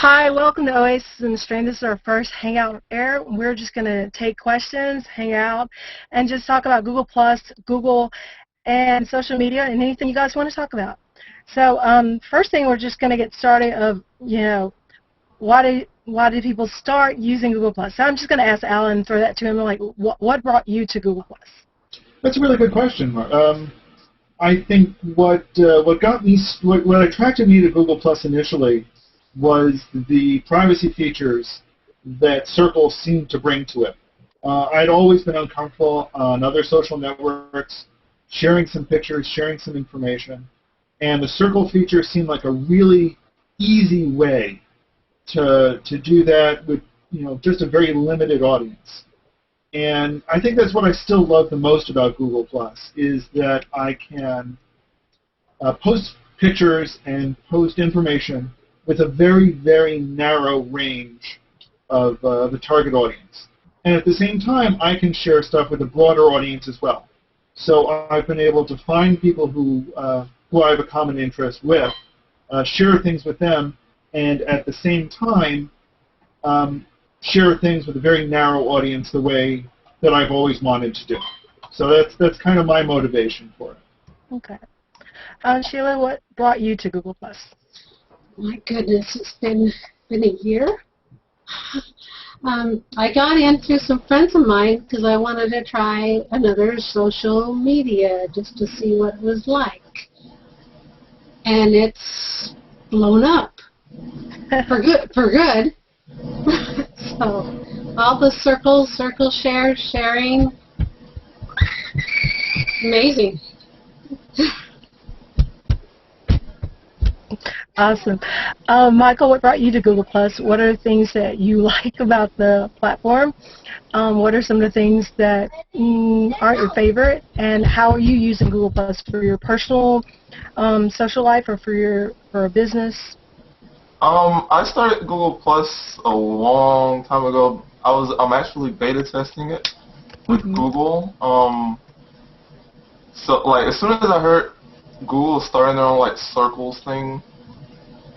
Hi, welcome to OasisInTheStream. This is our first Hangout air. We're just going to take questions, hang out, and just talk about Google+, Google, and social media, and anything you guys want to talk about. So first thing, we're just going to get started of, why did people start using Google+? So I'm just going to ask Alan and throw that to him, like, what brought you to Google+? That's a really good question, Mark. I think what attracted me to Google+ initially was the privacy features that Circles seemed to bring to it. I'd always been uncomfortable on other social networks, sharing some pictures, sharing some information, and the Circle feature seemed like a really easy way to do that with just a very limited audience. And I think that's what I still love the most about Google+, is that I can post pictures and post information with a very, very narrow range of the target audience. And at the same time, I can share stuff with a broader audience as well. So I've been able to find people who I have a common interest with, share things with them, and at the same time, share things with a very narrow audience the way that I've always wanted to do. So that's kind of my motivation for it. Okay. Sheila, what brought you to Google+? My goodness, it's been a year. I got in through some friends of mine because I wanted to try another social media just to see what it was like. And it's blown up for good. So all the circle sharing, amazing. Awesome. Michael, what brought you to Google+? What are the things that you like about the platform? What are some of the things that aren't your favorite? And how are you using Google+ for your personal social life or for a business? I started Google+ a long time ago. I'm actually beta testing it with Google. So like as soon as I heard Google starting their own Circles thing,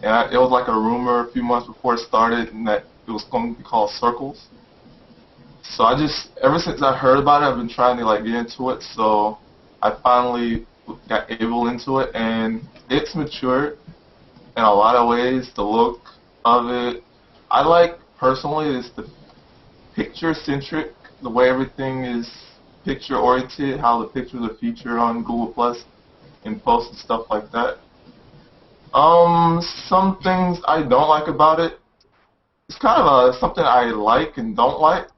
and it was like a rumor a few months before it started, and that it was going to be called Circles. So ever since I heard about it, I've been trying to get into it. So I finally got able into it, and it's matured in a lot of ways. The look of it, I like personally is the picture-centric, the way everything is picture-oriented, how the pictures are featured on Google+ and posts and stuff like that. Some things I don't like about it, it's kind of something I like and don't like,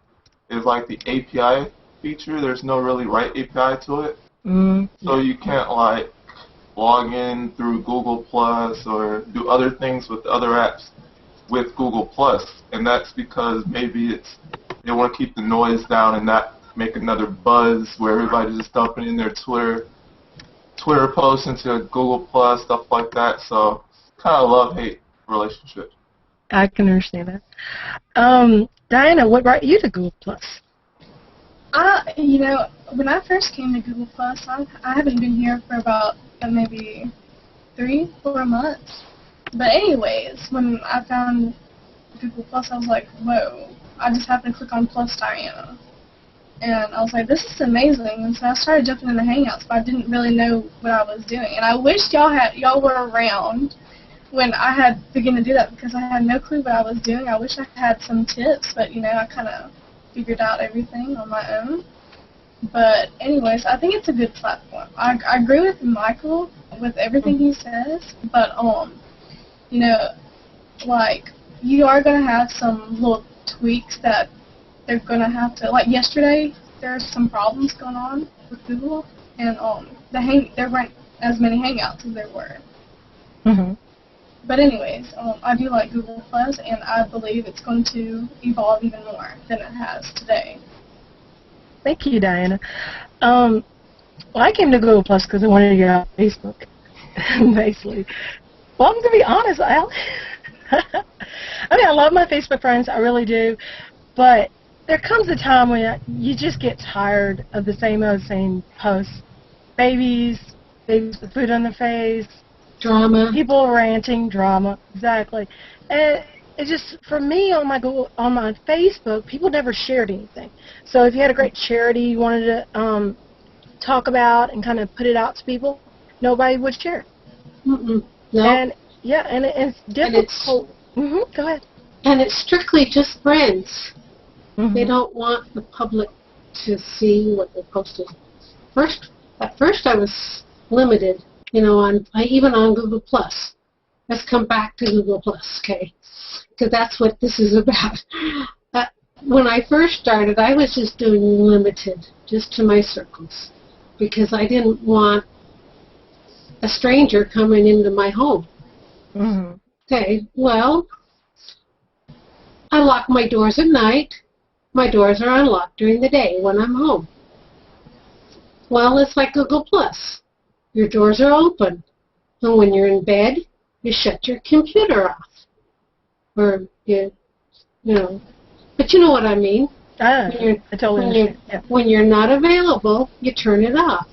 is like the API feature. There's no really right API to it. So you can't log in through Google+ or do other things with other apps with Google+. And that's because maybe they want to keep the noise down and not make another buzz where everybody's just dumping in their Twitter posts into Google+, stuff like that. So kind of love-hate relationship. I can understand that. Diana, what brought you to Google+? When I first came to Google+, I haven't been here for about maybe 3-4 months. But anyways, when I found Google+, I was like, whoa. I just happened to click on Plus Diana. And I was like, this is amazing. And so I started jumping into Hangouts, but I didn't really know what I was doing. And I wish y'all were around when I had begun to do that, because I had no clue what I was doing. I wish I had some tips, but I kind of figured out everything on my own. But anyways, I think it's a good platform. I agree with Michael with everything he says, but you are going to have some little tweaks that they're going to have to, like yesterday, there's some problems going on with Google, and there weren't as many Hangouts as there were. But anyways, I do like Google+, and I believe it's going to evolve even more than it has today. Thank you, Diana. Well, I came to Google+ because I wanted to get out of Facebook, basically. Well, I'm going to be honest, I love my Facebook friends, I really do, but there comes a time when you just get tired of the same posts. Babies with food on their face, Drama. people ranting, drama, exactly. And it's just for me on my Facebook, people never shared anything. So if you had a great charity you wanted to talk about and kind of put it out to people, nobody would share. Mm-mm. No. And yeah, and it's difficult. Go ahead. And it's strictly just friends. They Mm-hmm. don't want the public to see what they're posting. At first I was limited, even on Google Plus. Let's come back to Google Plus, okay? Because that's what this is about. When I first started, I was just doing limited, just to my circles, because I didn't want a stranger coming into my home. Mm-hmm. Okay, well, I lock my doors at night. My doors are unlocked during the day when I'm home. Well, it's like Google Plus. Your doors are open. And when you're in bed, you shut your computer off. Or, but you know what I mean. I totally understand. Yeah. When you're not available, you turn it off.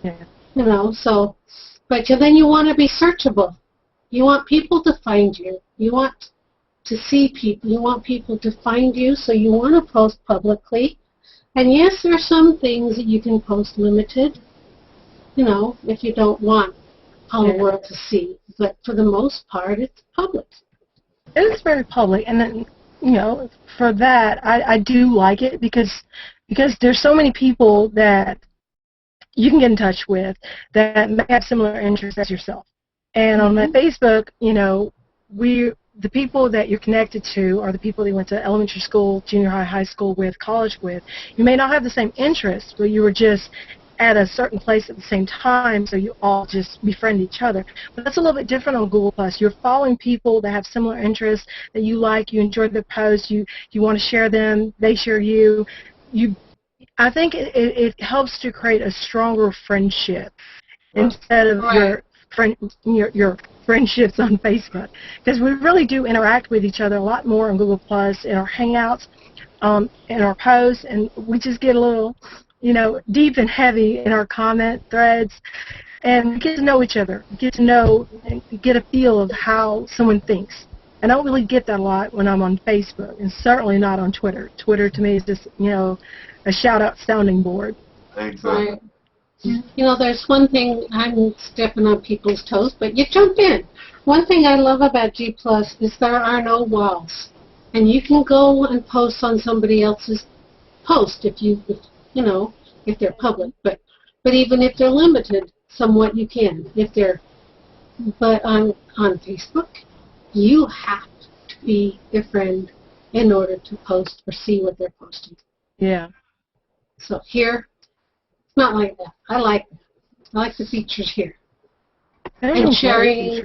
Yeah. But then you want to be searchable. You want people to find you. You want to see people. You want people to find you, so you want to post publicly. And yes, there are some things that you can post limited, if you don't want all the world to see. But for the most part, it's public. It is very public, and then, for that, I do like it because there's so many people that you can get in touch with that may have similar interests as yourself. And on my Facebook, the people that you're connected to are the people that you went to elementary school, junior high, high school with, college with. You may not have the same interests, but you were just at a certain place at the same time, so you all just befriend each other. But that's a little bit different on Google+. You're following people that have similar interests that you like, you enjoy their posts, you want to share them, they share you. I think it helps to create a stronger friendship instead of your friendships on Facebook, because we really do interact with each other a lot more on Google+, in our Hangouts, in our posts, and we just get a little, deep and heavy in our comment threads, and we get to know each other, get to know and get a feel of how someone thinks. And I don't really get that a lot when I'm on Facebook, and certainly not on Twitter. Twitter to me is just, a shout-out sounding board. Exactly. Right. There's one thing, I'm stepping on people's toes, but you jump in. One thing I love about G Plus is there are no walls. And you can go and post on somebody else's post if they're public. But even if they're limited, somewhat you can. But on Facebook, you have to be their friend in order to post or see what they're posting. Yeah. So here, it's not like that. I like the features here. And sharing,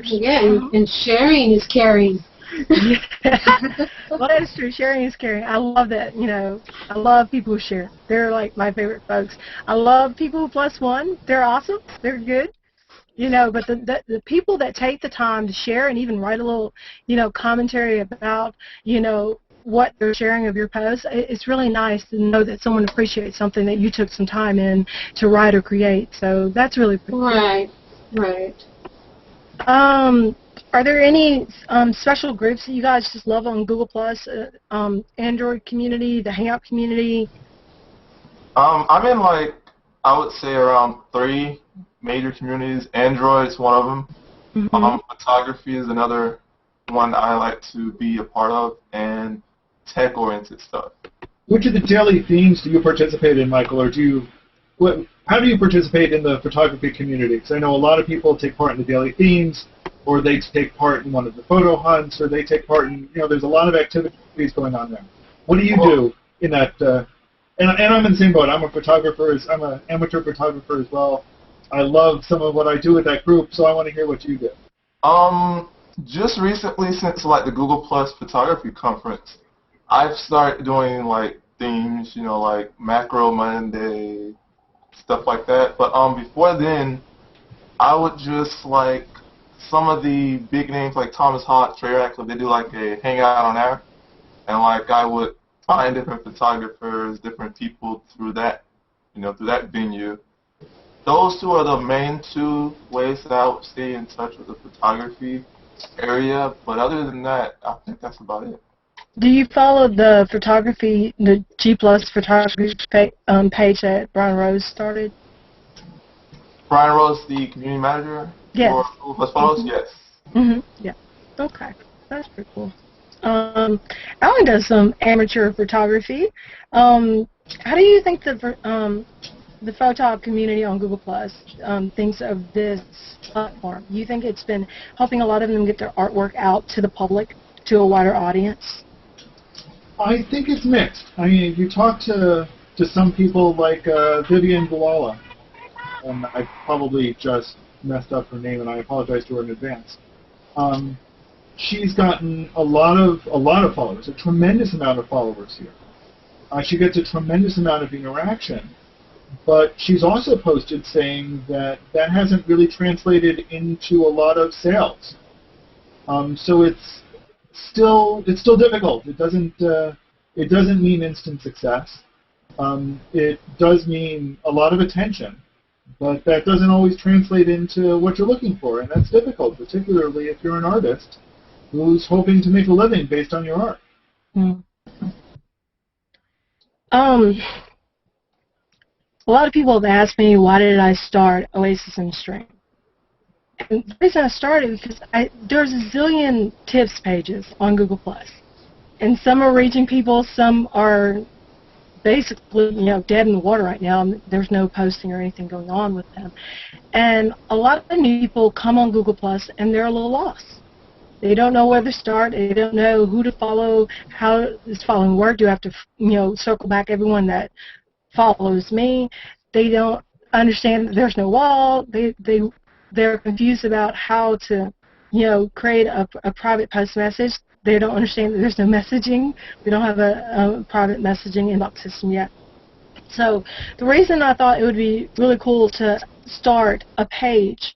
and sharing is caring. Well, that is true. Sharing is caring. I love that. I love people who share. They're like my favorite folks. I love people who +1. They're awesome. They're good. But the people that take the time to share and even write a little, commentary about, what they're sharing of your posts, it's really nice to know that someone appreciates something that you took some time in to write or create. So that's really pretty cool. Right. Are there any special groups that you guys just love on Google+, Android community, the Hangout community? I'm in, I would say around 3 major communities. Android is one of them. Photography is another one I like to be a part of, and tech-oriented stuff. Which of the daily themes do you participate in, Michael, or how do you participate in the photography community? Because I know a lot of people take part in the daily themes, or they take part in one of the photo hunts, or they take part in, there's a lot of activities going on there. What do you do in that? And I'm in the same boat. I'm an amateur photographer as well. I love some of what I do with that group, so I want to hear what you do. Just recently, since the Google Plus Photography Conference, I've started doing themes, like Macro Monday, stuff like that. But before then, I would just some of the big names like Thomas Hawk, Trey Ratcliffe, they do a hangout on air, and I would find different photographers, different people through that, through that venue. Those two are the main 2 ways that I would stay in touch with the photography area, but other than that, I think that's about it. Do you follow the photography, the G Plus photography page that Brian Rose started? Brian Rose, the community manager Yes. for Google Plus Photos? Yes. Yeah. Okay. That's pretty cool. Alan does some amateur photography. How do you think the photo community on Google Plus thinks of this platform? You think it's been helping a lot of them get their artwork out to the public, to a wider audience? I think it's mixed. I mean, you talk to some people like Vivian Gulala, and I probably just messed up her name, and I apologize to her in advance. She's gotten a lot of followers, a tremendous amount of followers here. She gets a tremendous amount of interaction, but she's also posted saying that hasn't really translated into a lot of sales. So it's still difficult. It doesn't mean instant success. It does mean a lot of attention, but that doesn't always translate into what you're looking for, and that's difficult, particularly if you're an artist who's hoping to make a living based on your art. A lot of people have asked me, why did I start OasisInTheStream? And the reason I started is because there's a zillion tips pages on Google+. And some are reaching people, some are basically, dead in the water right now. There's no posting or anything going on with them. And a lot of new people come on Google+, and they're a little lost. They don't know where to start. They don't know who to follow, how is following work. Do I have to, circle back everyone that follows me? They don't understand that there's no wall. They're confused about how to, create a private post message. They don't understand that there's no messaging. We don't have a private messaging inbox system yet. So the reason I thought it would be really cool to start a page,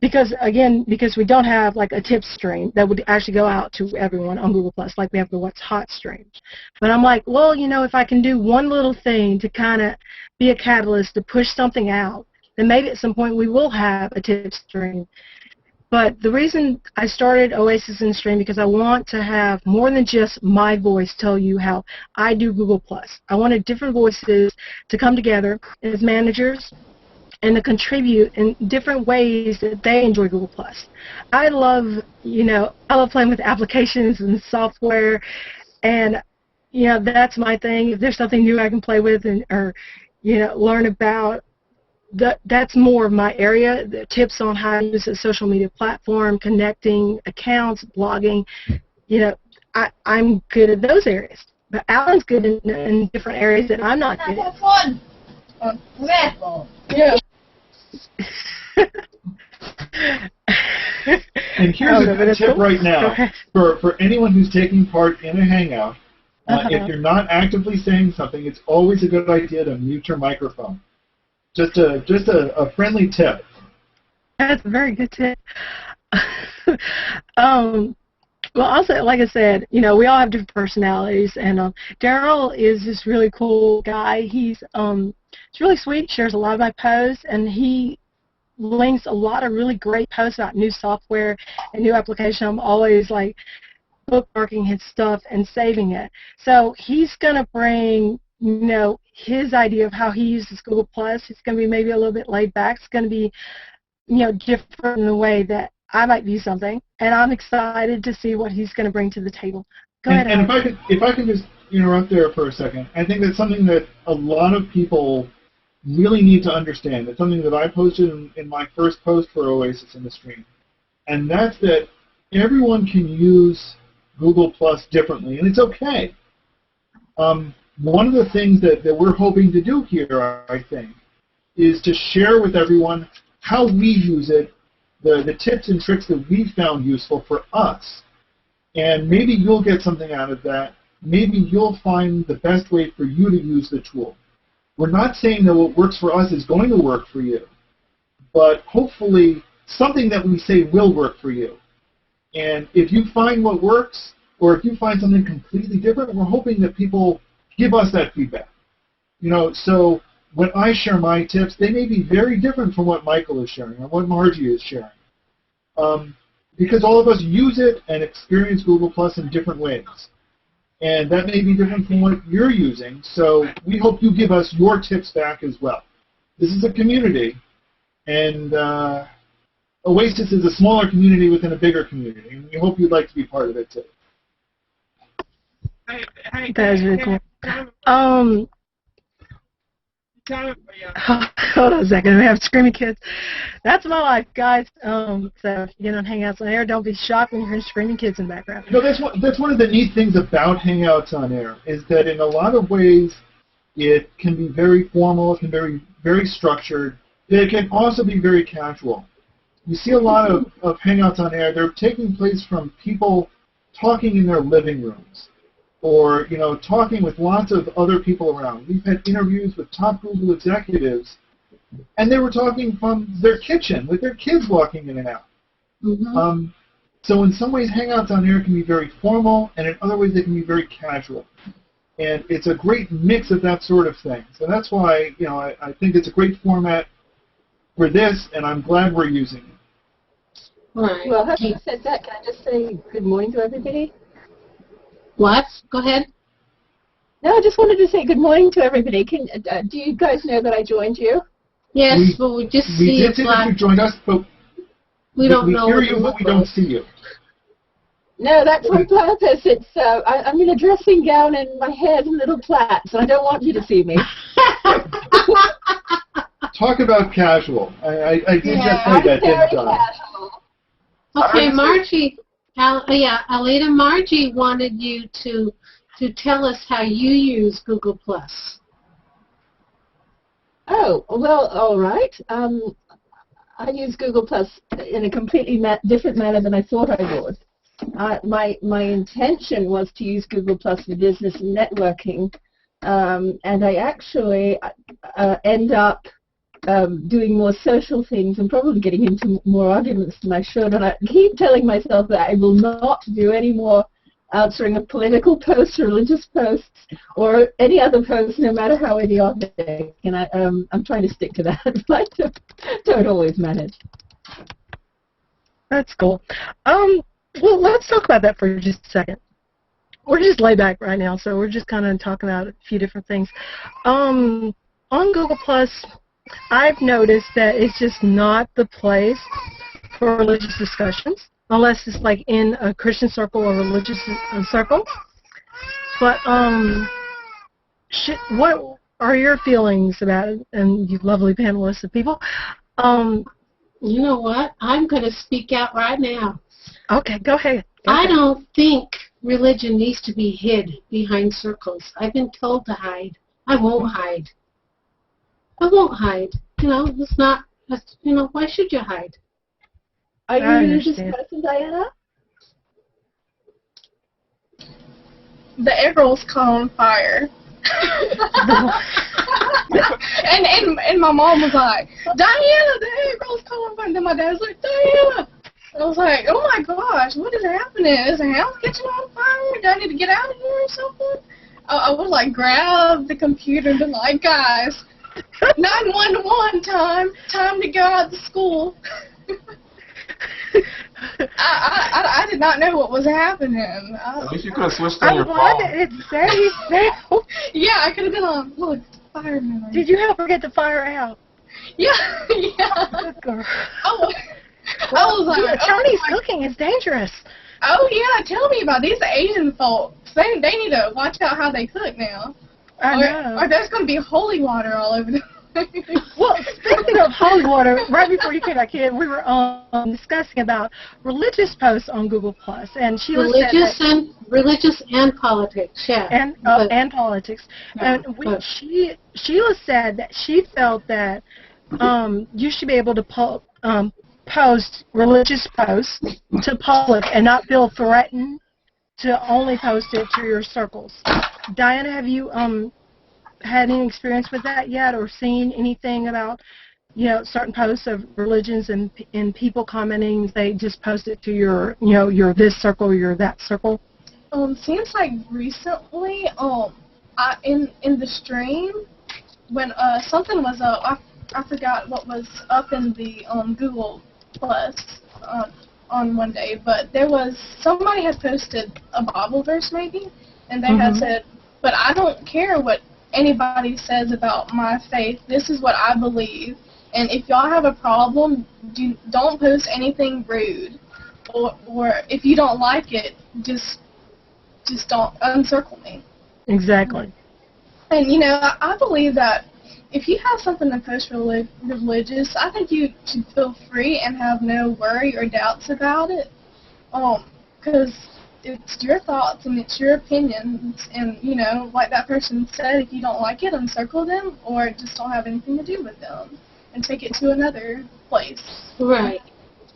because we don't have like a tip stream that would actually go out to everyone on Google+, like we have the What's Hot stream. But I'm like, well, if I can do one little thing to kind of be a catalyst to push something out, then maybe at some point we will have a tip stream. But the reason I started OasisInTheStream because I want to have more than just my voice tell you how I do Google+. I wanted different voices to come together as managers and to contribute in different ways that they enjoy Google+. I love playing with applications and software, and that's my thing. If there's something new I can play with or learn about, that's more of my area. The tips on how to use a social media platform, connecting accounts, blogging. I'm good at those areas, but Alan's good in different areas that I'm not good at. Fun. Yeah. And here's a good tip right now for anyone who's taking part in a Hangout. If you're not actively saying something, it's always a good idea to mute your microphone. Just a friendly tip. That's a very good tip. Well, also, like I said, we all have different personalities, and Daryl is this really cool guy. He's really sweet, shares a lot of my posts, and he links a lot of really great posts about new software and new application. I'm always like bookmarking his stuff and saving it. So he's going to bring, his idea of how he uses Google+. It's going to be maybe a little bit laid back. It's going to be, different in the way that I might view something, and I'm excited to see what he's going to bring to the table. Go ahead. And if I could just interrupt there for a second, I think that's something that a lot of people really need to understand. It's something that I posted in my first post for OasisInTheStream, and that's that everyone can use Google+ differently, and it's okay. One of the things that we're hoping to do here, I think, is to share with everyone how we use it, the tips and tricks that we've found useful for us. And maybe you'll get something out of that. Maybe you'll find the best way for you to use the tool. We're not saying that what works for us is going to work for you, but hopefully something that we say will work for you. And if you find what works, or if you find something completely different, we're hoping that people give us that feedback. So when I share my tips, they may be very different from what Michael is sharing or what Margie is sharing. because all of us use it and experience Google Plus in different ways. And that may be different from what you're using, so we hope you give us your tips back as well. This is a community, and Oasis is a smaller community within a bigger community, and we hope you'd like to be part of it too. That is really cool. Hold on a second. We have screaming kids. That's my life, guys. So if you get on Hangouts on Air, don't be shocked when you hear screaming kids in the background. No, that's one of the neat things about Hangouts on Air, is that in a lot of ways it can be very formal, it can be very structured, but it can also be very casual. You see a lot of Hangouts on Air, they're taking place from people talking in their living rooms, or talking with lots of other people around. We've had interviews with top Google executives, and they were talking from their kitchen with their kids walking in and out. Mm-hmm. So in some ways, Hangouts on Air can be very formal, and in other ways, they can be very casual. And it's a great mix of that sort of thing. So that's why I think it's a great format for this, and I'm glad we're using it. Right. Well, having said that, can I just say good morning to everybody? What? Go ahead. No, I just wanted to say good morning to everybody. Do you guys know that I joined you? Yes, but we just see we did say that you joined us, but we don't know. We hear you, but we don't see you. No, that's on purpose. It's I'm in a dressing gown and my hair's in little plaits, and I don't want you to see me. Talk about casual. I did just say that, didn't I? Casual. Okay, Margie. Alita, Margie wanted you to tell us how you use Google Plus. Oh, well, all right. I use Google Plus in a completely different manner than I thought I would. My intention was to use Google Plus for business and networking, and I actually end up doing more social things and probably getting into more arguments than I should. And I keep telling myself that I will not do any more answering of political posts, religious posts, or any other posts, no matter how idiotic. And I'm trying to stick to that. I don't always manage. That's cool. Well, let's talk about that for just a second. We're just laid back right now, so we're just kind of talking about a few different things. On Google Plus, I've noticed that it's just not the place for religious discussions, unless it's like in a Christian circle or religious circle. But what are your feelings about it? And you lovely panelists of people. You know what? I'm going to speak out right now. Okay, go ahead. I don't think religion needs to be hid behind circles. I've been told to hide. I won't hide. I won't hide. It's not, why should you hide? Are you a religious person, Diana? The egg rolls caught on fire. and my mom was like, Diana, the egg rolls caught on fire. And then my dad was like, Diana. I was like, oh my gosh, what is happening? Is the house catching on fire? Do I need to get out of here or something? I would like grab the computer and be like, guys, 911 time to go out to school. I did not know what was happening. At least you could have switched on your phone. I'm glad that it's safe. Yeah, I could have been on, look, fireman. Did you ever get the fire out? Yeah, yeah. Good girl. Oh, Well, I was like, Chinese cooking is dangerous. Oh yeah, tell me about these Asian folks. They need to watch out how they cook now. I know. Or there's going to be holy water all over the place. Well, speaking of holy water, right before you came back in, we were discussing about religious posts on Google Plus, and Sheila said religious and politics, yeah, and politics. Yeah, and Sheila said that she felt that you should be able to post religious posts to public and not feel threatened to only post it to your circles. Diana, have you had any experience with that yet, or seen anything about certain posts of religions and people commenting they just post it to your your this circle, your that circle? Seems like recently, in the stream when something was up, I forgot what was up in the Google Plus on one day, but there was somebody had posted a Bible verse maybe, and they had Mm-hmm. said, "But I don't care what anybody says about my faith. This is what I believe. And if y'all have a problem, don't post anything rude, or if you don't like it, just don't uncircle me." Exactly. And you know, I believe that if you have something to post religious, I think you should feel free and have no worry or doubts about it. Because it's your thoughts and it's your opinions, and you know, like that person said, if you don't like it, uncircle them or just don't have anything to do with them and take it to another place. Right.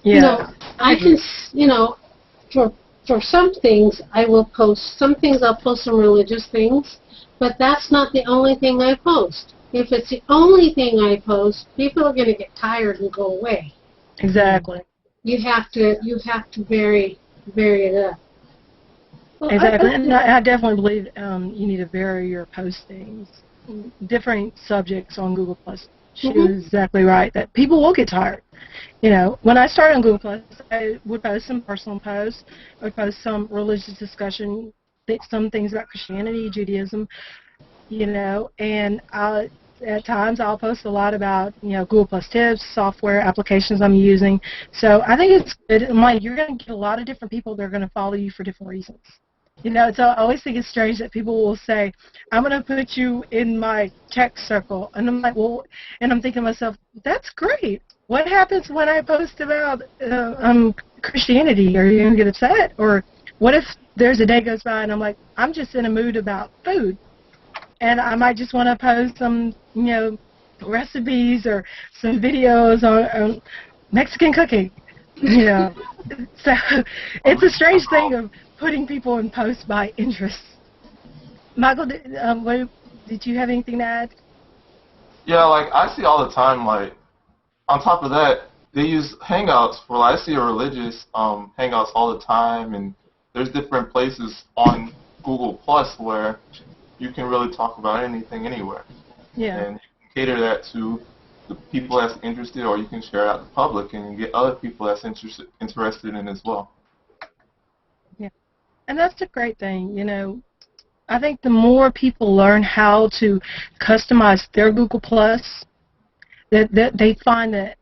Yeah. You know, I can, you know, for some things I will post. Some things I'll post some religious things, but that's not the only thing I post. If it's the only thing I post, people are going to get tired and go away. Exactly. You have to vary it up. Well, exactly. And I definitely believe you need to vary your postings. Different subjects on Google Plus. She was exactly right that people will get tired. You know, when I started on Google Plus, I would post some personal posts. I would post some religious discussion, some things about Christianity, Judaism, you know, and at times I'll post a lot about, you know, Google Plus tips, software applications I'm using. So I think it's good. And like, you're going to get a lot of different people that are going to follow you for different reasons. You know, so I always think it's strange that people will say, I'm going to put you in my tech circle. And I'm like, well, and I'm thinking to myself, that's great. What happens when I post about Christianity? Are you going to get upset? Or what if there's a day goes by and I'm like, I'm just in a mood about food? And I might just want to post some, you know, recipes or some videos on Mexican cooking, you know. So it's a strange thing of putting people in posts by interest. Michael, did you have anything to add? Yeah, like I see all the time, like on top of that, they use Hangouts for, like, I see a religious Hangouts all the time, and there's different places on Google Plus where you can really talk about anything anywhere. Yeah. And you can cater that to the people that's interested, or you can share it out to the public and get other people that's interested in it as well. Yeah. And that's the great thing, you know. I think the more people learn how to customize their Google Plus, that they find that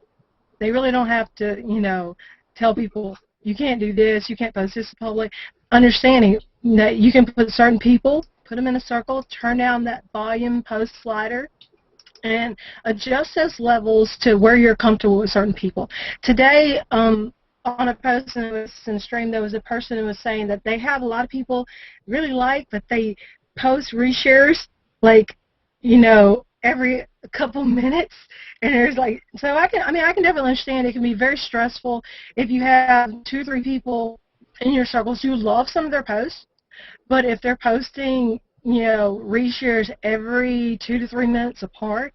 they really don't have to, you know, tell people you can't do this, you can't post this in public. Understanding that you can put certain people, put them in a circle, turn down that volume post slider, and adjust those levels to where you're comfortable with certain people. Today, on a post in OasisInTheStream, there was a person who was saying that they have a lot of people really like, but they post reshares like, you know, every couple minutes, and there's like, so I can definitely understand it can be very stressful if you have 2 or 3 people in your circles. You love some of their posts, but if they're posting, you know, reshares every 2 to 3 minutes apart,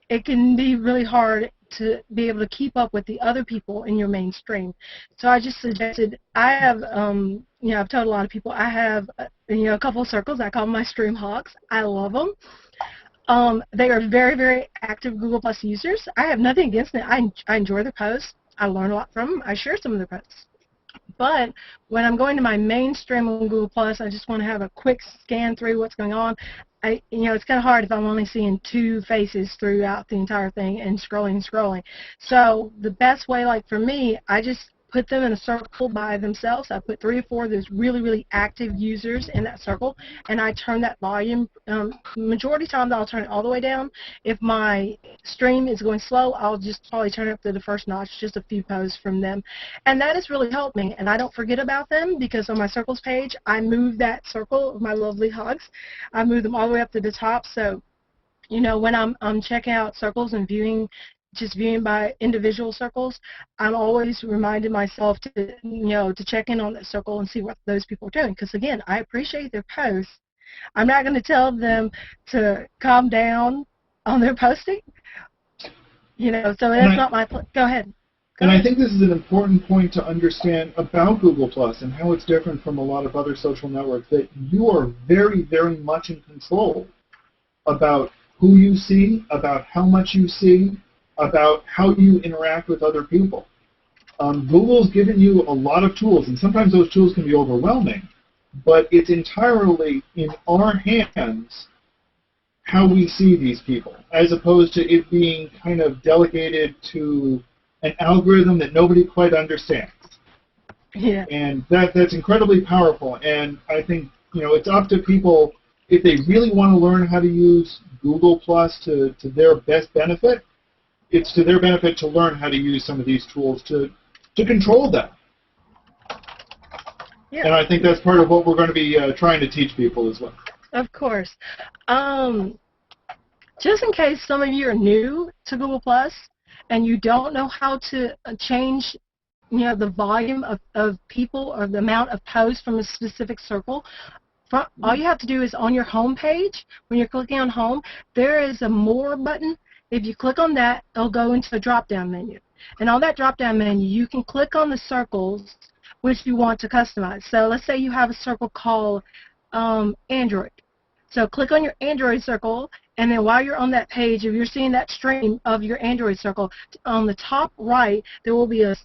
it can be really hard to be able to keep up with the other people in your mainstream. So I just suggested, I have, you know, I've told a lot of people, I have, you know, a couple of circles. I call them my stream hawks. I love them. They are very, very active Google Plus users. I have nothing against them. I enjoy their posts. I learn a lot from them. I share some of their posts. But when I'm going to my mainstream on Google Plus, I just want to have a quick scan through what's going on. You know, it's kind of hard if I'm only seeing 2 faces throughout the entire thing and scrolling. So the best way, like for me, I just put them in a circle by themselves. I put 3 or 4 of those really, really active users in that circle, and I turn that volume. Majority of times I'll turn it all the way down. If my stream is going slow, I'll just probably turn it up to the first notch, just a few posts from them. And that has really helped me, and I don't forget about them because on my circles page, I move that circle of my lovely hogs. I move them all the way up to the top, so you know, when I'm checking out circles and viewing by individual circles, I'm always reminding myself to, you know, to check in on that circle and see what those people are doing. Because again, I appreciate their posts. I'm not going to tell them to calm down on their posting. You know, so that's not my. Go ahead. And I think this is an important point to understand about Google Plus and how it's different from a lot of other social networks, that you are very, very much in control about who you see, about how much you see, about how you interact with other people. Google's given you a lot of tools, and sometimes those tools can be overwhelming, but it's entirely in our hands how we see these people, as opposed to it being kind of delegated to an algorithm that nobody quite understands. Yeah. And that's incredibly powerful, and I think, it's up to people, if they really want to learn how to use Google Plus to their best benefit, it's to their benefit to learn how to use some of these tools to control them. Yeah. And I think that's part of what we're going to be trying to teach people as well. Of course. Just in case some of you are new to Google Plus and you don't know how to change the volume of people or the amount of posts from a specific circle, all you have to do is on your home page, when you're clicking on home, there is a More button. If you click on that, it'll go into a drop-down menu. And on that drop-down menu, you can click on the circles which you want to customize. So let's say you have a circle called Android. So click on your Android circle, and then while you're on that page, if you're seeing that stream of your Android circle, on the top right, there will be a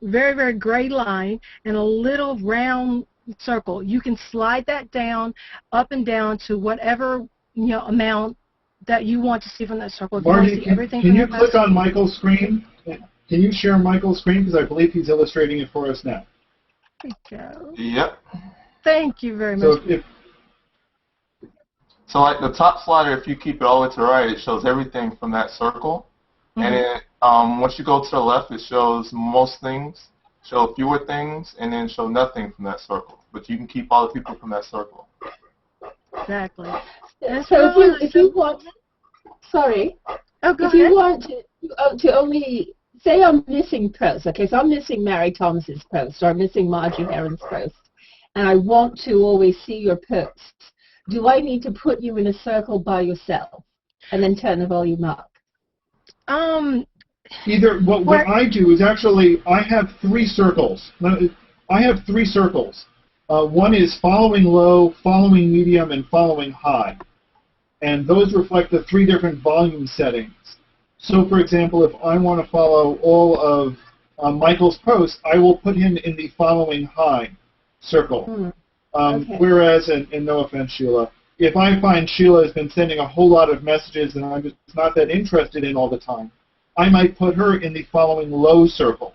very, very gray line and a little round circle. You can slide that down, up and down to whatever amount that you want to see from that circle. If you want to Marty, see everything can from you that click on Michael's screen? Can you share Michael's screen? Because I believe he's illustrating it for us now. There we go. Yep. Thank you very much. So like the top slider, if you keep it all the way to the right, it shows everything from that circle. Mm-hmm. And then once you go to the left, it shows most things, show fewer things, and then show nothing from that circle. But you can keep all the people from that circle. Exactly. So if you want, sorry, if you want to only, say I'm missing posts, okay, so I'm missing Mary Thomas's post, or I'm missing Margie Heron's post, and I want to always see your posts. Do I need to put you in a circle by yourself and then turn the volume up? Either what I do is actually I have 3 circles. I have 3 circles. One is following low, following medium, and following high. And those reflect the 3 different volume settings. So, for example, if I want to follow all of Michael's posts, I will put him in the following high circle. Okay. Whereas, and no offense, Sheila, if I find Sheila has been sending a whole lot of messages and I'm just not that interested in all the time, I might put her in the following low circle.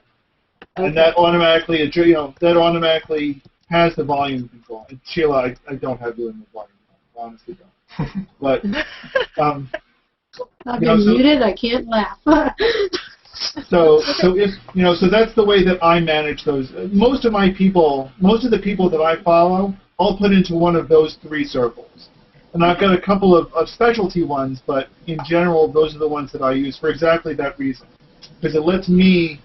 Okay. And that automatically, that automatically has the volume control. And Sheila, I don't have you in the volume control. I honestly don't. But I've been muted. I can't laugh. So if so that's the way that I manage those. Most of the people that I follow, I'll put into one of those 3 circles. And I've got a couple of specialty ones, but in general, those are the ones that I use for exactly that reason, because it lets me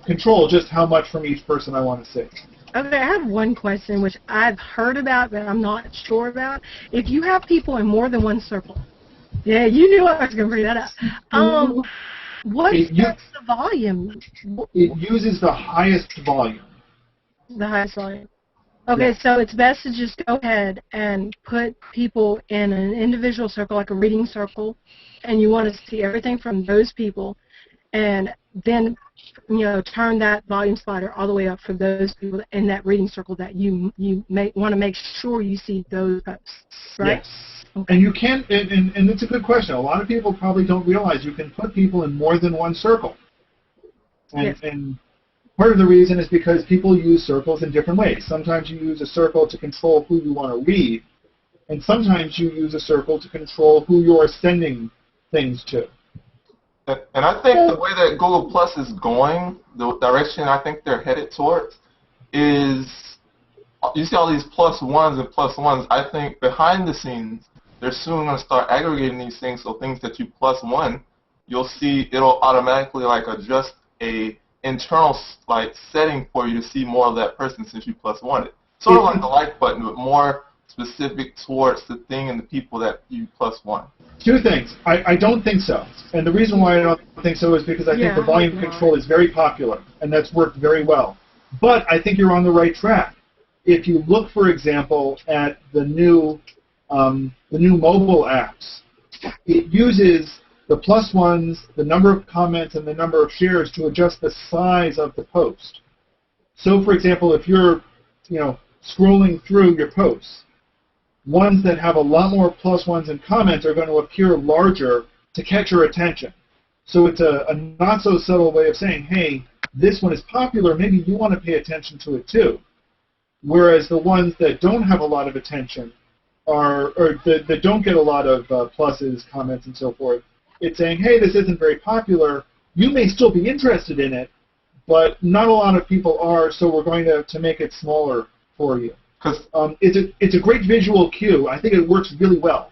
control just how much from each person I want to see. Okay, I have one question which I've heard about, but I'm not sure about. If you have people in more than one circle, yeah, you knew I was going to bring that up. What sets the volume? It uses the highest volume. The highest volume. Okay, yeah. So it's best to just go ahead and put people in an individual circle, like a reading circle, and you want to see everything from those people, and then turn that volume slider all the way up for those people in that reading circle that you want to make sure you see those posts, right? Yes. Okay. And you can, and it's a good question. A lot of people probably don't realize you can put people in more than one circle. And part of the reason is because people use circles in different ways. Sometimes you use a circle to control who you want to read, and sometimes you use a circle to control who you're sending things to. And I think the way that Google Plus is going, the direction I think they're headed towards, is you see all these +1s and +1s. I think behind the scenes, they're soon going to start aggregating these things, so things that you +1, you'll see it'll automatically adjust a internal setting for you to see more of that person since you +1 it. Sort of like the like button, but more specific towards the thing and the people that you +1. 2 things. I don't think so. And the reason why I don't think so is because I think the volume control is very popular, and that's worked very well. But I think you're on the right track. If you look, for example, at the new mobile apps, it uses the plus ones, the number of comments, and the number of shares to adjust the size of the post. So, for example, if you're, scrolling through your posts, ones that have a lot more plus ones and comments are going to appear larger to catch your attention. So it's a not so subtle way of saying, hey, this one is popular, maybe you want to pay attention to it too. Whereas the ones that don't have a lot of attention or that don't get a lot of pluses, comments, and so forth, it's saying, hey, this isn't very popular. You may still be interested in it, but not a lot of people are, so we're going to make it smaller for you. It's a great visual cue. I think it works really well.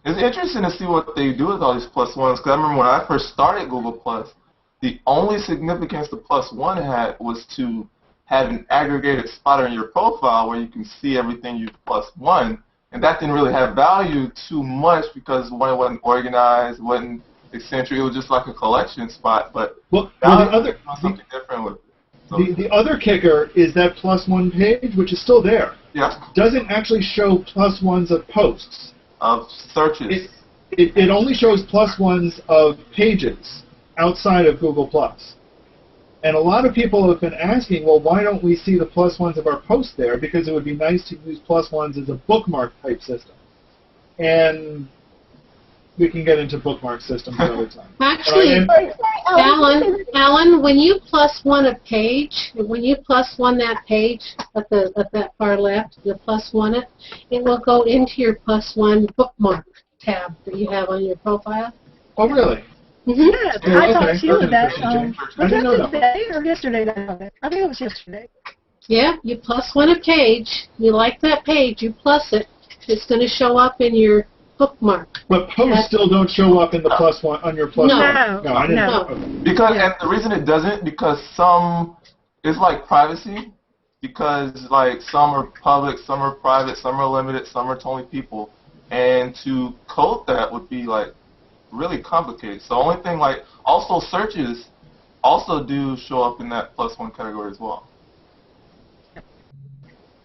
It's interesting to see what they do with all these plus ones, because I remember when I first started Google Plus, the only significance the plus one had was to have an aggregated spot on your profile where you can see everything you've plus one, and that didn't really have value too much because one, it wasn't organized, wasn't eccentric, it was just like a collection spot. But something different with it. So, the other kicker is that plus one page, which is still there, doesn't actually show plus ones of posts. Of searches. It only shows plus ones of pages outside of Google Plus. And a lot of people have been asking, well, why don't we see the plus ones of our posts there? Because it would be nice to use plus ones as a bookmark type system. And we can get into bookmark systems another time. Actually, Alan, when you plus one a page, when you plus one that page at that far left, the plus one it will go into your plus one bookmark tab that you have on your profile. Oh, really? Mm-hmm. Yeah, I talked to you about that. Was that today or yesterday? I think it was yesterday. Yeah, you plus one a page. You like that page, you plus it. It's going to show up in your bookmark. But posts still don't show up in the plus one on your plus one. No, I didn't know. Because and the reason it doesn't, because it's like privacy, because like some are public, some are private, some are limited, some are to only people, and to code that would be like really complicated. So the only thing, like, also searches also do show up in that plus one category as well.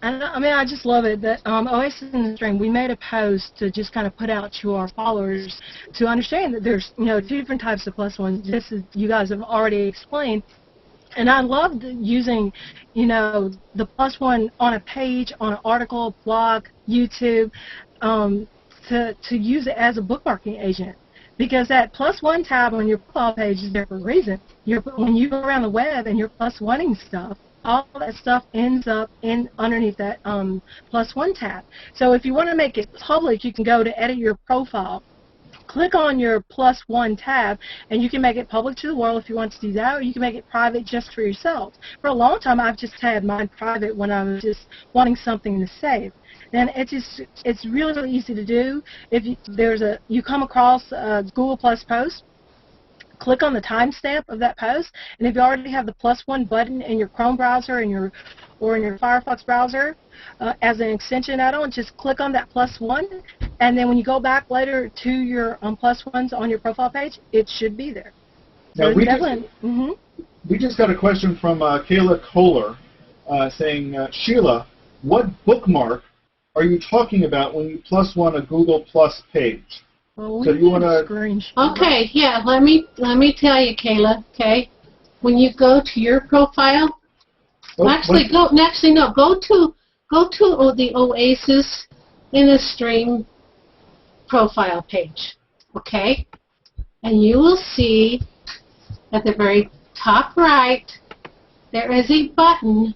I mean, I just love it that OasisInTheStream, we made a post to just kind of put out to our followers to understand that there's, two different types of plus ones, just as you guys have already explained. And I loved using, the plus one on a page, on an article, blog, YouTube, to use it as a bookmarking agent. Because that plus one tab on your profile page is there for a reason. When you go around the web and you're plus one-ing stuff, all that stuff ends up underneath that plus one tab. So if you want to make it public, you can go to edit your profile, click on your plus one tab, and you can make it public to the world if you want to do that, or you can make it private just for yourself. For a long time, I've just had mine private when I was just wanting something to save. Then it's really, really easy to do. If you come across a Google Plus post, click on the timestamp of that post, and if you already have the plus one button in your Chrome browser or in your Firefox browser as an extension add-on, just click on that plus one, and then when you go back later to your plus ones on your profile page, it should be there. Now, we just got a question from Kayla Kohler saying, Sheila, what bookmark are you talking about when you plus one a Google Plus page? Well, so you want to? Okay, yeah. Let me tell you, Kayla. Okay, when you go to your profile, go to the OasisInTheStream profile page. Okay, and you will see at the very top right there is a button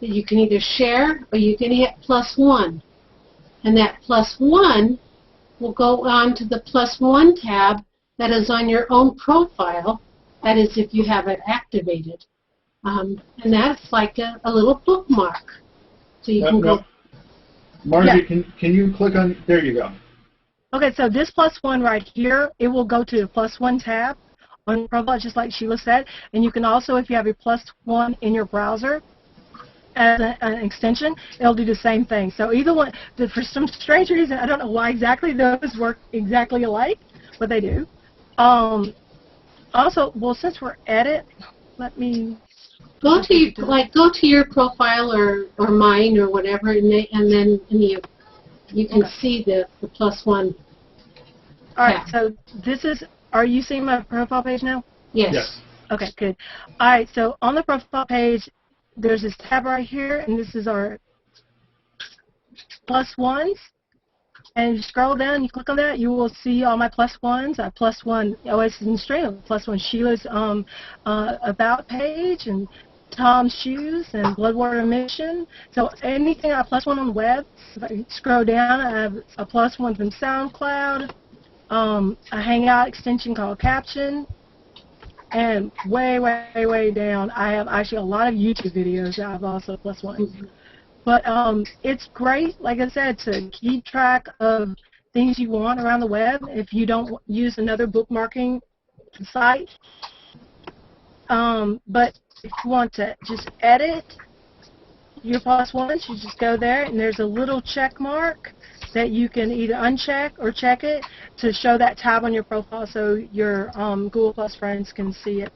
that you can either share or you can hit plus one, and that plus one will go on to the plus one tab that is on your own profile. That is if you have it activated. And that's like a little bookmark. So you can go. Margie, can you click on, there you go. Okay, so this plus one right here, it will go to the plus one tab on your profile, just like Sheila said. And you can also, if you have a plus one in your browser, as an extension, it'll do the same thing. So either one, for some strange reason, I don't know why exactly those work exactly alike, but they do. Also, well, since we're at it, let me go to your profile or mine or whatever, and then you can see the plus one. All right. So this is Are you seeing my profile page now? Yes. Yes. Okay, good. All right, so on the profile page, there's this tab right here, and this is our plus ones. And you scroll down, you click on that, you will see all my plus ones. I plus one Oasis in the Stream, plus one Sheila's about page, and Tom's shoes, and Bloodwater Mission. So anything I plus one on the web, if I scroll down, I have a plus one from SoundCloud, a Hangout extension called Caption, and way down, I have actually a lot of YouTube videos that I've also plus one. But it's great, like I said, to keep track of things you want around the web if you don't use another bookmarking site. But if you want to just edit your plus ones, you just go there, and there's a little check mark that you can either uncheck or check it to show that tab on your profile so your Google Plus friends can see it.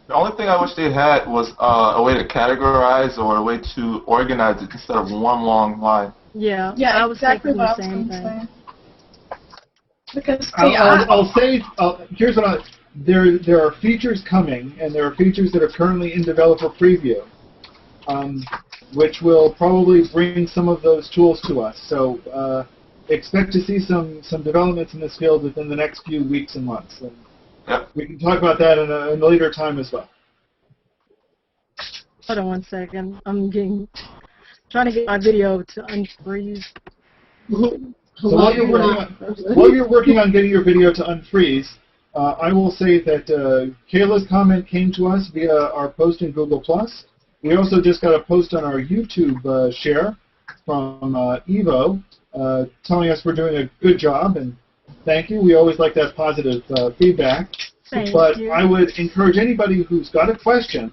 The only thing I wish they had was a way to categorize or a way to organize it instead of one long line. Yeah, Yeah, I was exactly thinking what the I was same going thing. to say. Because I'll say, here's what there are features coming, and there are features that are currently in developer preview, which will probably bring some of those tools to us. So expect to see some developments in this field within the next few weeks and months. And Yep. we can talk about that in a later time as well. Hold on one second. I'm trying to get my video to unfreeze. So while you're working on getting your video to unfreeze, I will say that Kayla's comment came to us via our post in Google+. We also just got a post on our YouTube share from Evo telling us we're doing a good job, and thank you. We always like that positive feedback. Thank But you. I would encourage anybody who's got a question,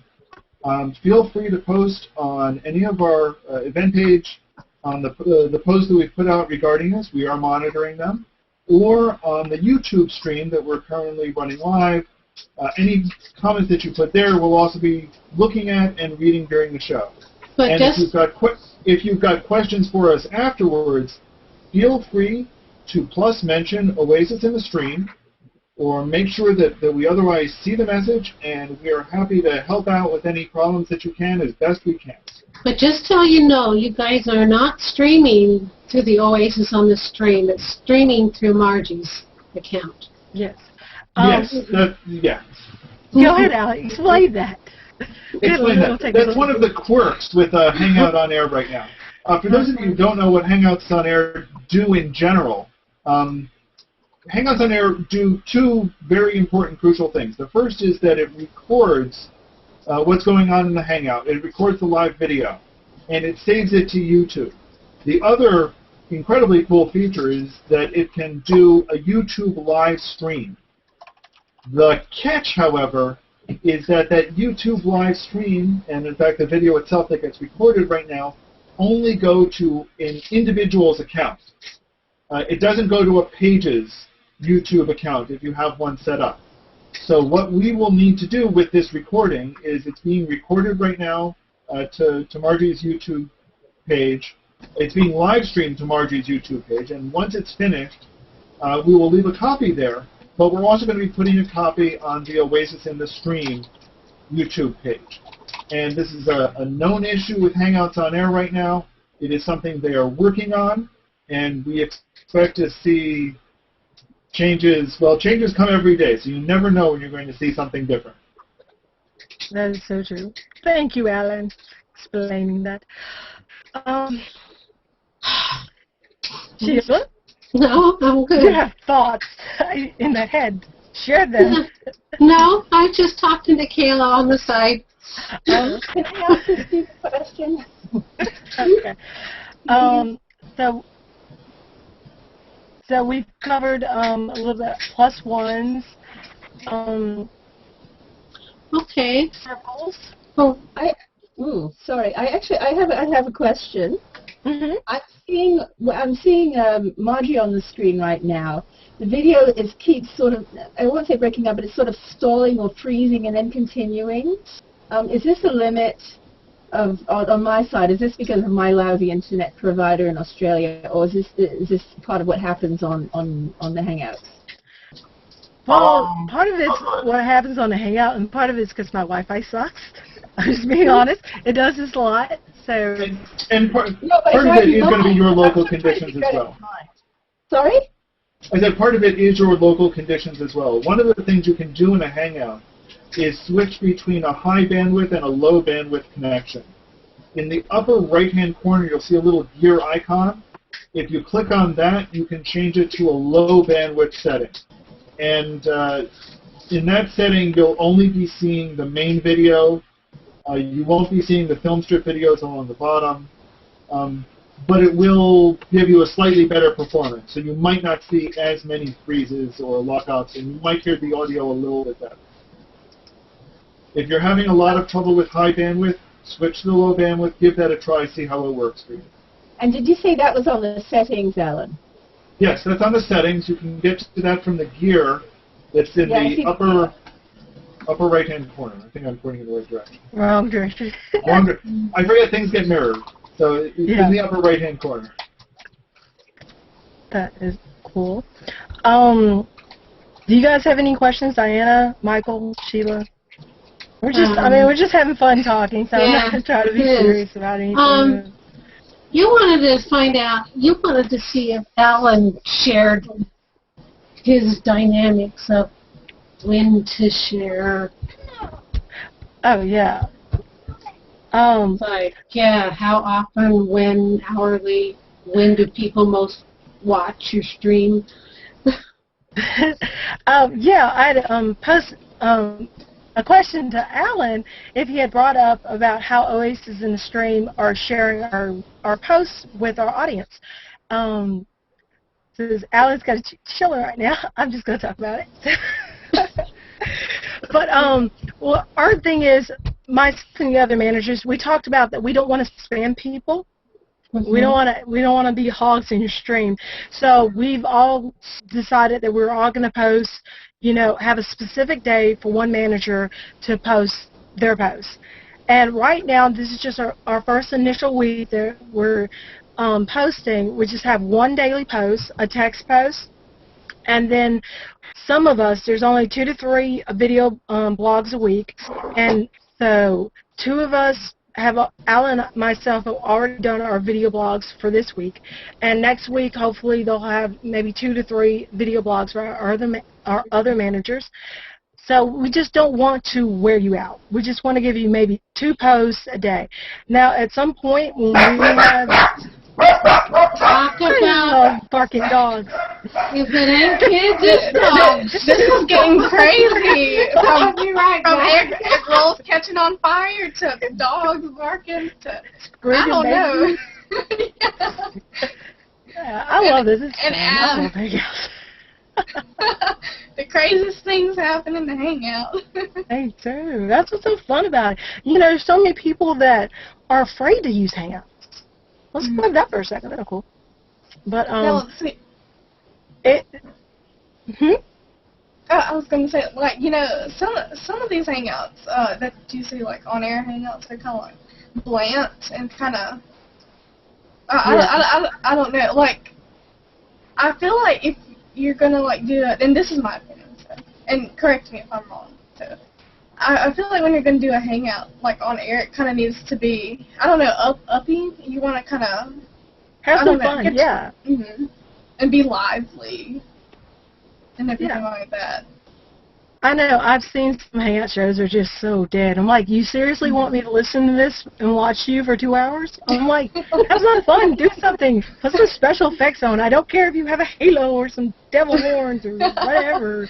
feel free to post on any of our event page, on the posts that we've put out regarding this. We are monitoring them. Or on the YouTube stream that we're currently running live. Any comments that you put there we'll also be looking at and reading during the show. But And if you've got questions for us afterwards, feel free to plus mention Oasis in the stream, or make sure that we otherwise see the message, and we are happy to help out with any problems that you can as best we can. But just so you know, you guys are not streaming through the Oasis on the Stream. It's streaming through Margie's account. Yes. Yeah. Go ahead, Alex. Explain that. Explain that. That's one of the quirks with Hangout on Air right now. For those of you who don't know what Hangouts on Air do in general, Hangouts on Air do two very important, crucial things. The first is that it records what's going on in the Hangout. It records the live video, and it saves it to YouTube. The other incredibly cool feature is that it can do a YouTube live stream. The catch, however, is that YouTube live stream, and in fact the video itself that gets recorded right now, only go to an individual's account. It doesn't go to a page's YouTube account if you have one set up. So what we will need to do with this recording is it's being recorded right now to Margie's YouTube page. It's being live streamed to Margie's YouTube page, and once it's finished, we will leave a copy there, but we're also going to be putting a copy on the Oasis in the Stream YouTube page. And this is a known issue with Hangouts on Air right now. It is something they are working on, and we expect to see changes. Well, changes come every day, so you never know when you're going to see something different. That is so true. Thank you, Alan, for explaining that. Sheila, No, I'm good. you have thoughts in the head. Share them. No, I was just talking to Kayla on the side. Can I ask a stupid question? Okay. So we've covered a little bit plus ones, Okay. circles. Oh, Sorry. I have a question. Mm-hmm. I'm seeing Margie on the screen right now. The video keeps sort of, I won't say breaking up, but it's sort of stalling or freezing and then continuing. Is this a limit on my side? Is this because of my lousy internet provider in Australia, or is this part of what happens on the Hangouts? Well, part of it's oh, what happens on the Hangout, and part of it's because my Wi-Fi sucks. I'm just being honest. It does this a lot. So. And part No, but of it is going to be your That's local what I'm trying to conditions as figure well. out. Sorry? I said part of it is your local conditions as well. One of the things you can do in a Hangout is switch between a high bandwidth and a low bandwidth connection. In the upper right-hand corner, you'll see a little gear icon. If you click on that, you can change it to a low bandwidth setting. And in that setting, you'll only be seeing the main video. You won't be seeing the film strip videos along the bottom. But it will give you a slightly better performance. So you might not see as many freezes or lockouts, and you might hear the audio a little bit better. If you're having a lot of trouble with high bandwidth, switch to the low bandwidth, give that a try, see how it works for you. And did you say that was on the settings, Alan? Yes, that's on the settings. You can get to that from the gear that's in the upper right-hand corner. I think I'm pointing in the right direction. Wrong direction. I forget things get mirrored. So it's in the upper right-hand corner. That is cool. Do you guys have any questions, Diana, Michael, Sheila? We're just, we're just having fun talking, so I'm not going to try to be serious about anything. You wanted to see if Alan shared his dynamics of when to share. Oh, yeah. How often, when, hourly, when do people most watch your stream? I had posed a question to Alan if he had brought up about how Oasis in the Stream are sharing our posts with our audience. Since Alan's got a chiller right now, I'm just going to talk about it. But well, our thing is, myself and the other managers, we talked about that we don't want to spam people. Mm-hmm. We don't want to be hogs in your stream. So we've all decided that we're all going to post, have a specific day for one manager to post their posts. And right now, this is just our first initial week that we're posting. We just have one daily post, a text post, and then some of us, there's only 2 to 3 video blogs a week, and so 2 of us Alan and myself have already done our video blogs for this week, and next week hopefully they'll have maybe 2 to 3 video blogs for our other managers. So we just don't want to wear you out. We just want to give you maybe 2 posts a day. Now at some point when we have Talk about barking dogs. If it ain't kids, it's dogs. This is getting crazy. From girls catching on fire to dogs barking to I don't know. Yeah, I love this. It's fun. I love Hangouts. The craziest things happen in the Hangout. Me too. That's what's so fun about it. There's so many people that are afraid to use Hangouts. Let's play that for a second. That's cool. But I was gonna say, some of these Hangouts that you see on air Hangouts, they're kind of bland and kind of I don't know. I feel like if you're gonna do that, and this is my opinion, and correct me if I'm wrong. So I feel like when you're going to do a Hangout, on air, it kind of needs to be, I don't know, uppy. You want to kind of have some fun, yeah. And be lively and everything like that. I know. I've seen some Hangout shows that are just so dead. I'm like, you seriously want me to listen to this and watch you for 2 hours? I'm like, that's not fun. Do something. Put some special effects on. I don't care if you have a halo or some devil horns or whatever.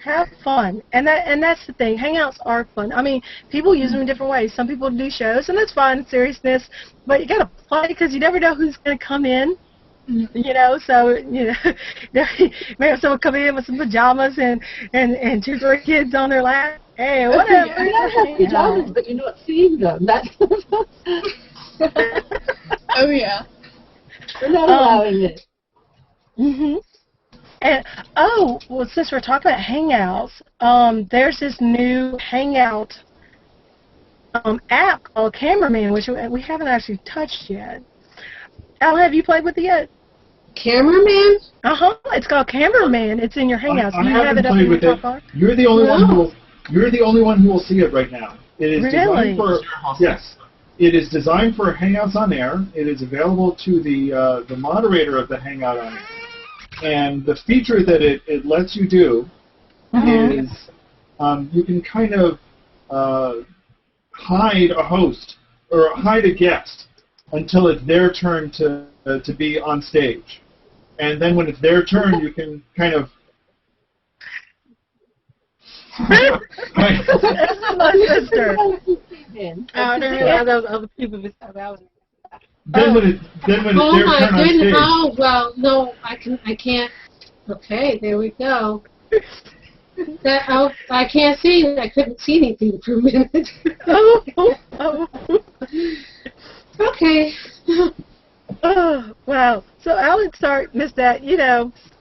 Have fun. And that's the thing. Hangouts are fun. I mean, people use them in different ways. Some people do shows, and that's fine, seriousness. But you got to play because you never know who's going to come in. So, maybe someone come in with some pajamas and 2, 3 kids on their lap. Hey, whatever. You don't have pajamas, but you're not seeing them. That's oh, yeah. We're not allowing it. And, well, since we're talking about Hangouts, there's this new Hangout app called Cameraman, which we haven't actually touched yet. Al, have you played with it yet? Cameraman? It's called Cameraman. It's in your Hangouts. I Do you have haven't it up played in with your it. top bar? You're the only one who will. You're the only one who will see it right now. It is Really? designed for. Yes. It is designed for Hangouts on Air. It is available to the moderator of the Hangout on Air. And the feature that it lets you do is you can kind of hide a host or hide a guest until it's their turn to be on stage. And then when it's their turn, you can kind of... That's my sister. I didn't realize there was other people besides that. Then when it's their turn on stage... Oh, well, no, I can't. Okay, there we go. I can't see. I couldn't see anything for a minute. Okay. Oh, wow. So I would start, Miss That,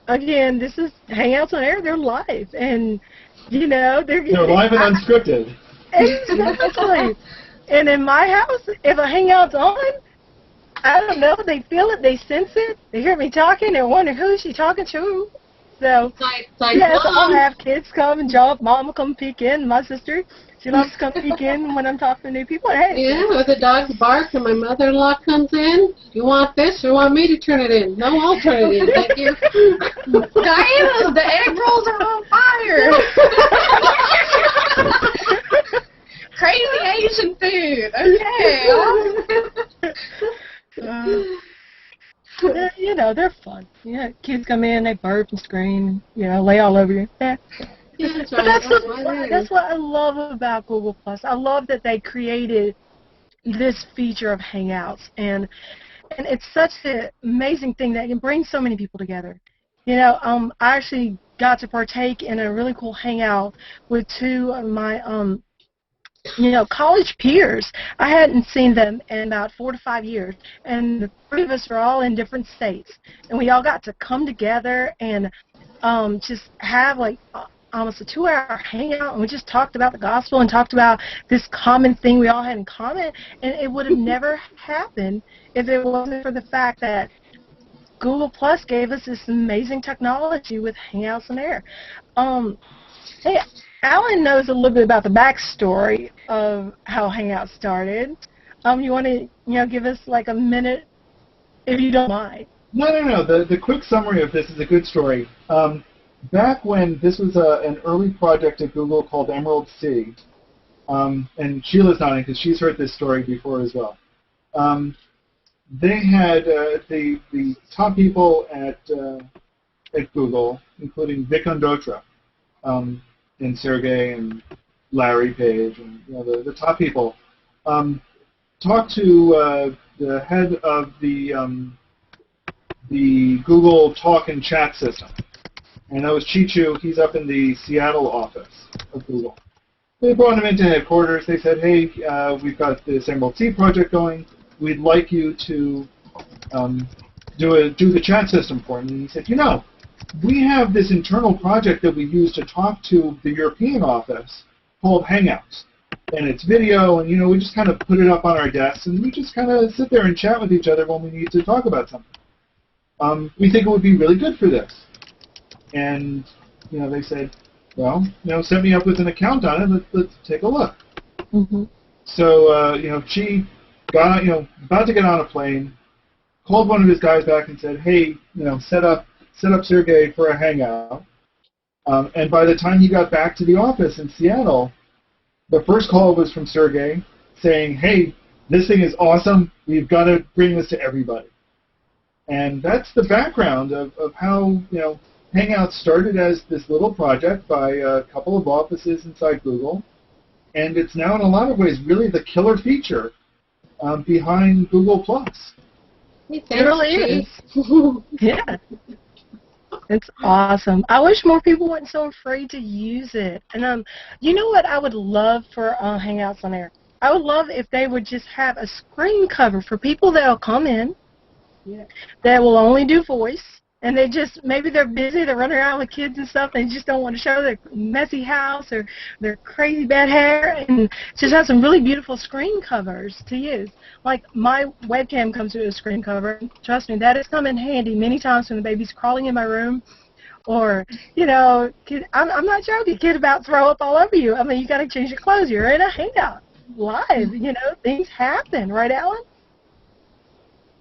again, this is Hangouts on Air. They're live. And, they're live and unscripted. Exactly. And in my house, if a Hangout's on, I don't know, they feel it, they sense it, they hear me talking, they're wondering who's she talking to. So, It's like yes, Mom. I'll have kids come and jump. Mom will come peek in. My sister, she loves to come peek in when I'm talking to new people. Hey. Yeah, or the dogs bark and my mother-in-law comes in. You want this or want me to turn it in? No, I'll turn it in. Thank you. Diana, the egg rolls are on fire. Crazy Asian food. Okay. They're fun. Yeah, kids come in, they burp and scream, lay all over you. Yeah. Yeah, that's But right. that's what I love about Google Plus. I love that they created this feature of Hangouts, and it's such an amazing thing that can bring so many people together. I actually got to partake in a really cool Hangout with two of my college peers. I hadn't seen them in about 4 to 5 years, and the three of us are all in different states, and we all got to come together and just have almost a 2-hour hangout, and we just talked about the gospel and talked about this common thing we all had in common, and it would have never happened if it wasn't for the fact that Google Plus gave us this amazing technology with Hangouts on Air. Hey, Alan knows a little bit about the backstory of how Hangout started. You want to, give us like a minute, if you don't mind? No. The quick summary of this is a good story. Back when this was an early project at Google called Emerald Sea, and Sheila's nodding because she's heard this story before as well. They had the top people at Google, including Vic Undotra, and Sergey and Larry Page, and the top people, talked to the head of the Google Talk and Chat system, and that was Chichu. He's up in the Seattle office of Google. They brought him into headquarters. They said, "Hey, we've got this Emerald Sea project going. We'd like you to do the chat system for me." And he said, we have this internal project that we use to talk to the European office called Hangouts. And it's video, and, we just kind of put it up on our desks, and we just kind of sit there and chat with each other when we need to talk about something. We think it would be really good for this. And, they said, well, set me up with an account on it. Let's take a look. Mm-hmm. So, she got, about to get on a plane, called one of his guys back and said, hey, set up Sergey for a hangout. And by the time he got back to the office in Seattle, the first call was from Sergey saying, hey, this thing is awesome. We've got to bring this to everybody. And that's the background of how, Hangout started as this little project by a couple of offices inside Google. And it's now, in a lot of ways, really the killer feature behind Google+. Hey, It really is. Yeah. It's awesome. I wish more people weren't so afraid to use it. And you know what I would love for Hangouts on Air? I would love if they would just have a screen cover for people that will come in, that will only do voice, and they just, maybe they're busy, they're running around with kids and stuff, they just don't want to show their messy house or their crazy bad hair, and just have some really beautiful screen covers to use. Like my webcam comes with a screen cover. Trust me, that has come in handy many times when the baby's crawling in my room, or, you know, I'm not joking, kid about to throw up all over you. I mean, you got to change your clothes. You're in a Hangout live, you know, things happen, right, Alan?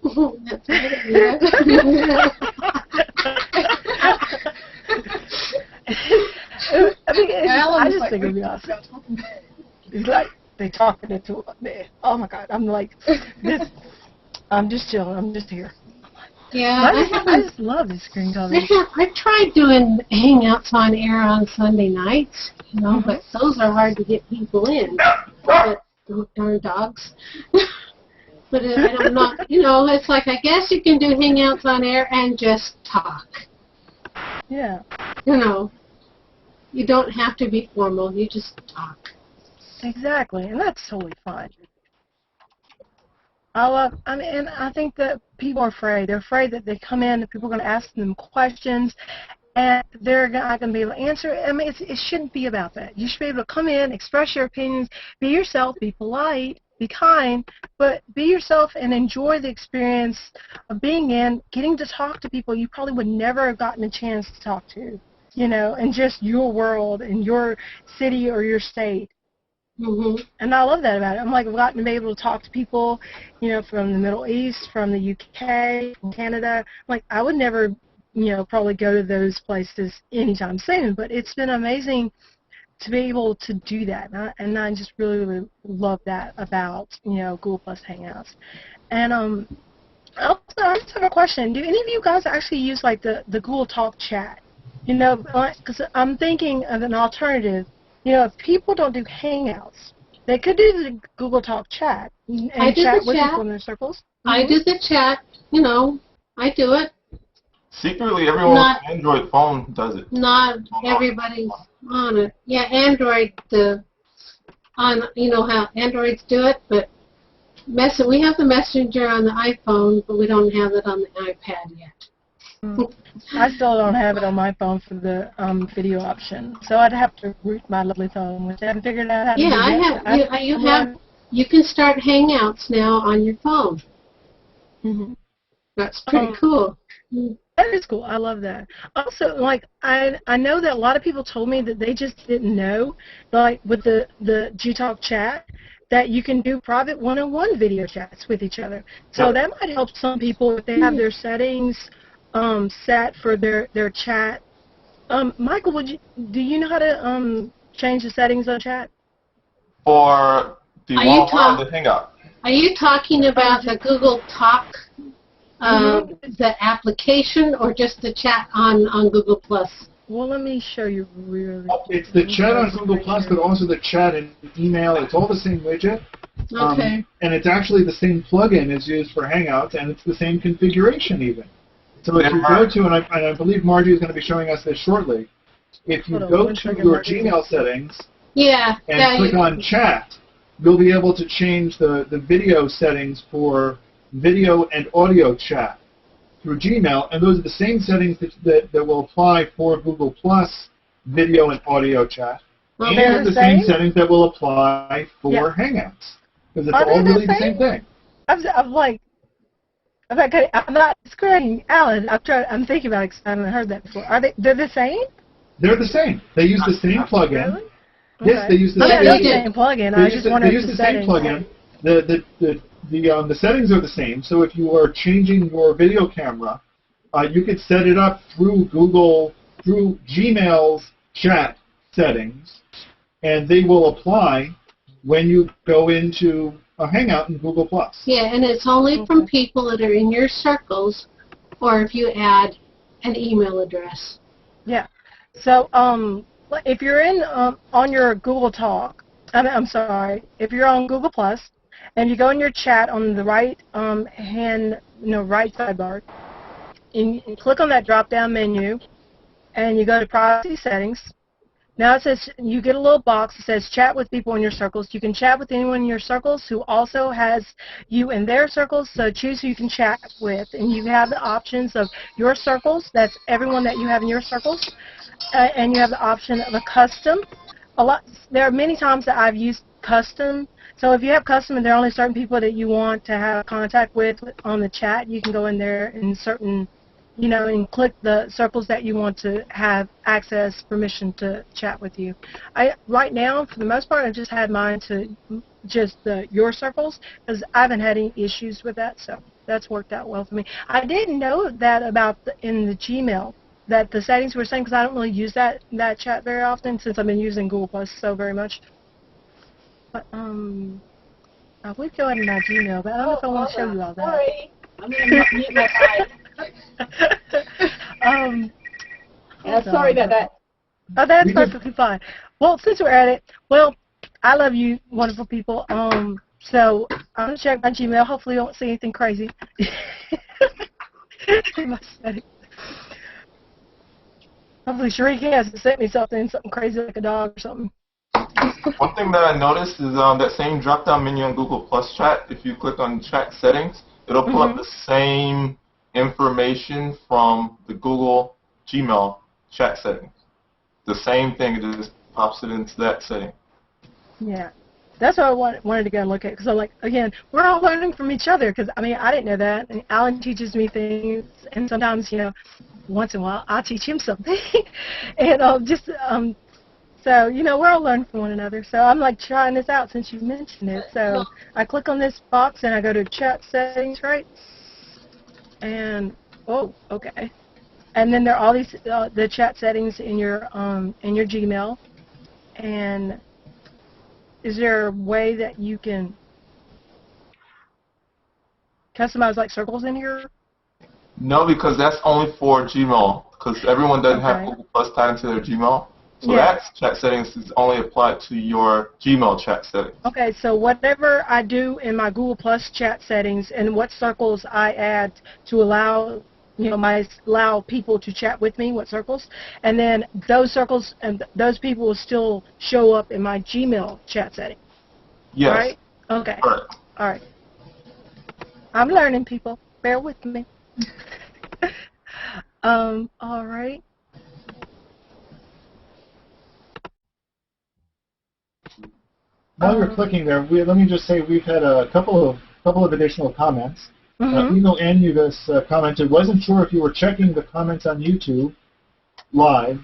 That's right, yeah. I mean, I just like, think it'd be awesome. It's like they talking it to me. Oh my God! I'm like, this. I'm just chilling. I'm just here. Yeah, I just love this screen cover. I tried doing Hangouts on air on Sunday nights, you know, but those are hard to get people in. But those darn dogs. But I'm not, you know, it's like, I guess you can do Hangouts on air and just talk. Yeah. You know, you don't have to be formal, you just talk. Exactly, and that's totally fine. And I think that people are afraid. They're afraid that they come in and people are going to ask them questions, and they're not going to be able to answer. I mean, it shouldn't be about that. You should be able to come in, express your opinions, be yourself, be polite, be kind, but be yourself and enjoy the experience of being in, getting to talk to people you probably would never have gotten a chance to talk to, you know, in just your world, in your city or your state. Mm-hmm. And I love that about it. I'm like, I've gotten to be able to talk to people, you know, from the Middle East, from the UK, from Canada. Like, I would never, you know, probably go to those places anytime soon, but it's been amazing to be able to do that. And I just really, really love that about, you know, Google Plus Hangouts. And I just have a question. Do any of you guys actually use, like, the Google Talk chat? You know, because I'm thinking of an alternative. You know, if people don't do Hangouts, they could do the Google Talk chat and chat with people in their circles. I do the chat, you know, I do it. Secretly, everyone with an Android phone does it. Not everybody's on it. Yeah, Android, you know how Androids do it, but we have the Messenger on the iPhone, but we don't have it on the iPad yet. I still don't have it on my phone for the video option, so I'd have to root my lovely phone, which I haven't figured out how to do yet. You can start Hangouts now on your phone. Mm-hmm. That's pretty cool. That is cool. I love that. Also, like, I know that a lot of people told me that they just didn't know, like with the Gtalk chat, that you can do private one-on-one video chats with each other. So that might help some people if they have their settings set for their chat. Michael, do you know how to change the settings on chat? For the one-on-one, the Hangout. Are you talking about the Google Talk, the application, or just the chat on Google Plus? Well, let me show you really. It's the chat on Google Plus, but also the chat in email. It's all the same widget. Okay. And it's actually the same plugin is used for Hangouts, and it's the same configuration even. So if you go to, and I believe Margie is going to be showing us this shortly, if you go to your Gmail settings and click on chat, you'll be able to change the video settings for video and audio chat through Gmail, and those are the same settings that will apply for Google Plus video and audio chat, and the same settings that will apply for Hangouts, because it's all really the same thing. I'm not screwing Alan. I'm thinking about it because I haven't heard that before. They're the same? They're the same. They use the same plugin. Really? Yes, they use the same plugin. I just wondered if the same plugin. The settings are the same. So if you are changing your video camera, you could set it up through Gmail's chat settings, and they will apply when you go into a Hangout in Google Plus. Yeah, and it's only from people that are in your circles, or if you add an email address. Yeah. So if you're in on your Google Talk, if you're on Google Plus, and you go in your chat on the right right sidebar, and you click on that drop-down menu, and you go to privacy settings, Now it says you get a little box that says chat with people in your circles. You can chat with anyone in your circles who also has you in their circles, so choose who you can chat with. And you have the options of your circles, that's everyone that you have in your circles, and you have the option of a custom. There are many times that I've used custom. So if you have custom and there are only certain people that you want to have contact with on the chat, you can go in there and and click the circles that you want to have access, permission to chat with you. Right now, for the most part, I've just had mine to just your circles because I haven't had any issues with that, so that's worked out well for me. I didn't know that about in the Gmail, that the settings were saying, because I don't really use that chat very often since I've been using Google Plus so very much. But I would go ahead and my Gmail, but I don't know if I want to show you all that. Sorry, I'm going to mute my mic. Yeah, sorry about that. Oh, that's perfectly fine. Well, since we're at it, I love you, wonderful people. So I'm gonna check my Gmail. Hopefully, I won't see anything crazy in my settings. Hopefully, Sharika hasn't sent me something crazy like a dog or something. One thing that I noticed is that same drop-down menu on Google Plus Chat. If you click on Chat Settings, it'll pull up the same information from the Google Gmail chat settings. The same thing, it just pops it into that setting. Yeah, that's what I wanted to go and look at, because I'm like, again, we're all learning from each other, because, I mean, I didn't know that, and Alan teaches me things, and sometimes, once in a while, I'll teach him something, and so, we're all learning from one another, so I'm, like, trying this out since you mentioned it, so I click on this box, and I go to chat settings, right? And okay. And then there are all these the chat settings in your Gmail. And is there a way that you can customize like circles in here? No, because that's only for Gmail. Because everyone doesn't have Google Plus tied into their Gmail. So that chat settings is only applied to your Gmail chat settings. Okay, so whatever I do in my Google Plus chat settings and what circles I add to allow people to chat with me, what circles, and then those circles and those people will still show up in my Gmail chat setting. Yes. Right? Okay. Correct. All right. I'm learning, people. Bear with me. All right. While you're clicking there, let me just say we've had a couple of additional comments. Eagle Anubis commented, wasn't sure if you were checking the comments on YouTube live.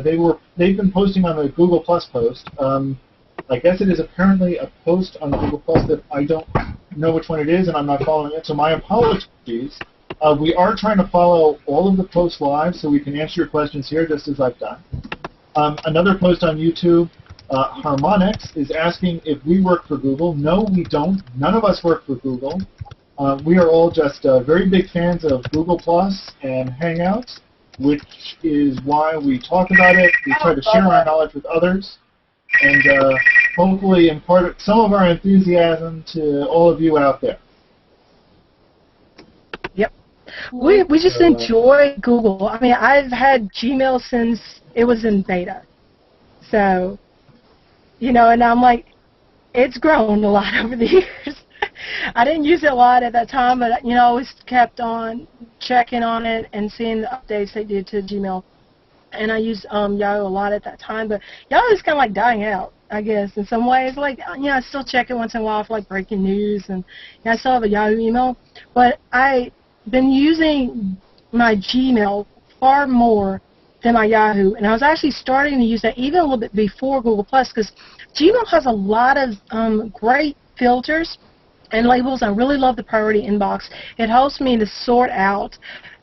They've been posting on the Google Plus post. I guess it is apparently a post on Google Plus that I don't know which one it is, and I'm not following it. So my apologies. We are trying to follow all of the posts live, so we can answer your questions here, just as I've done. Another post on YouTube. Harmonix is asking if we work for Google. No, we don't. None of us work for Google. We are all just very big fans of Google Plus and Hangouts, which is why we talk about it. We try to share our knowledge with others, and hopefully impart some of our enthusiasm to all of you out there. Yep. We just enjoy Google. I mean, I've had Gmail since it was in beta. So, and I'm like, it's grown a lot over the years. I didn't use it a lot at that time, but, I always kept on checking on it and seeing the updates they did to Gmail. And I used Yahoo a lot at that time, but Yahoo is kind of like dying out, I guess, in some ways. Like, I still check it once in a while for, like, breaking news, and I still have a Yahoo email. But I've been using my Gmail far more than my Yahoo, and I was actually starting to use that even a little bit before Google+, because Gmail has a lot of great filters and labels. I really love the priority inbox. It helps me to sort out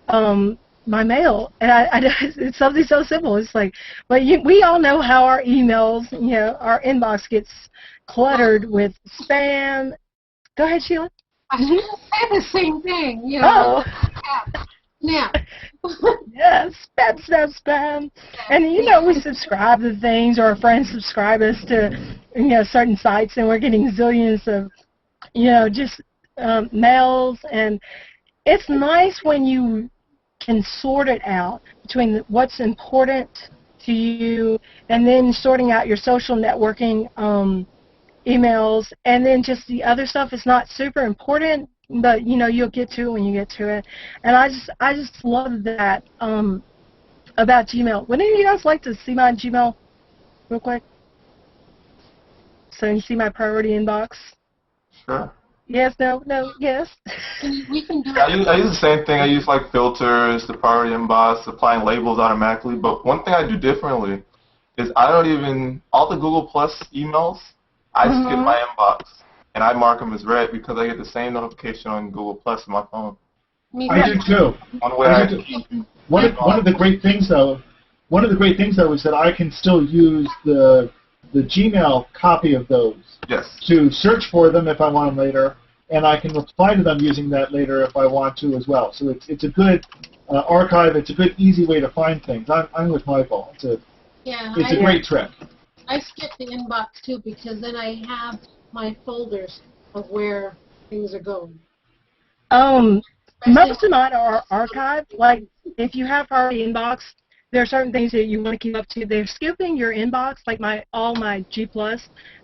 my mail, and it's something so simple. It's like, but we all know how our emails, our inbox gets cluttered with spam. Go ahead, Sheila. I was going to say the same thing. Now. Yes, spam. And, we subscribe to things, or our friends subscribe us to, certain sites, and we're getting zillions of, just mails. And it's nice when you can sort it out between what's important to you, and then sorting out your social networking emails, and then just the other stuff is not super important, but you'll get to it when you get to it. And I just love that about Gmail. Would any of you guys like to see my Gmail real quick? So you can see my priority inbox. Sure. Yes, no, yes. We can do I use the same thing. I use like filters, the priority inbox, applying labels automatically. But one thing I do differently is I don't even, all the Google Plus emails, I skip my inbox. And I mark them as read because I get the same notification on Google Plus on my phone. I do too. One of the great things though is that I can still use the Gmail copy of those to search for them if I want them later, and I can reply to them using that later if I want to as well. So it's a good archive. It's a good, easy way to find things. I'm with Michael. It's a great trick. I skip the inbox too because then I have my folders of where things are going. Most of mine are archived. Like if you have priority inbox, there are certain things that you want to keep up to. They're skipping your inbox, like all my G+,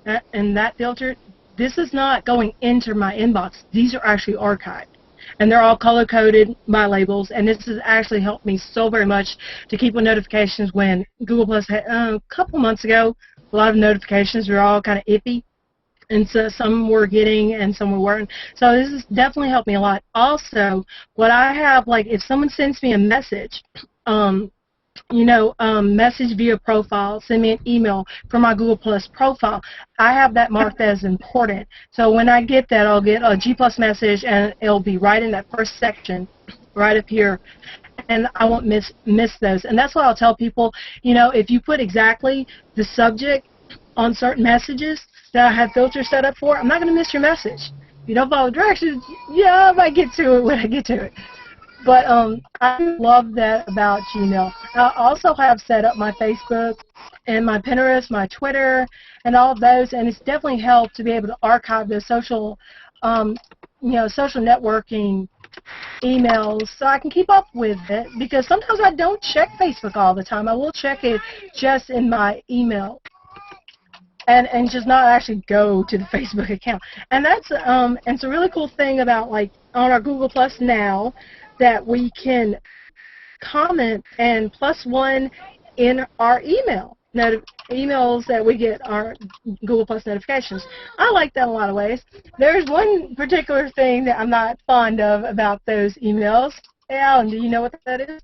and that filter. This is not going into my inbox. These are actually archived. And they're all color-coded by labels, and this has actually helped me so very much to keep with notifications when Google Plus had, a couple months ago, a lot of notifications were all kind of iffy. And so some were getting and some weren't. So this has definitely helped me a lot. Also, what I have, like if someone sends me a message, message via profile, send me an email from my Google Plus profile, I have that marked as important. So when I get that, I'll get a G Plus message, and it'll be right in that first section, right up here, and I won't miss those. And that's what I'll tell people, if you put exactly the subject on certain messages that I have filters set up for, I'm not going to miss your message. If you don't follow directions, I might get to it when I get to it. But I love that about Gmail. I also have set up my Facebook and my Pinterest, my Twitter, and all of those, and it's definitely helped to be able to archive those social networking emails so I can keep up with it, because sometimes I don't check Facebook all the time. I will check it just in my email. And just not actually go to the Facebook account. And that's and it's a really cool thing about, like, on our Google Plus now, that we can comment and +1 in our emails that we get our Google Plus notifications. I like that in a lot of ways. There's one particular thing that I'm not fond of about those emails. Hey, Alan, do you know what that is?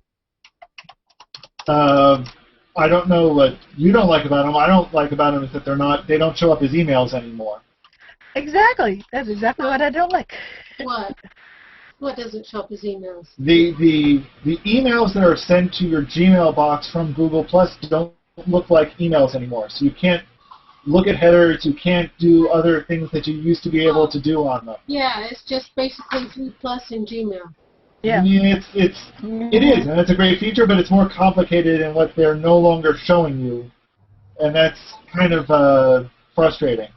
I don't know what you don't like about them. I don't like about them is that they don't show up as emails anymore. Exactly. That's exactly what I don't like. What? What doesn't show up as emails? The emails that are sent to your Gmail box from Google Plus don't look like emails anymore. So you can't look at headers. You can't do other things that you used to be able to do on them. Yeah, it's just basically 3+ in Gmail. Yeah. It is, and it's a great feature, but it's more complicated in what they're no longer showing you, and that's kind of frustrating.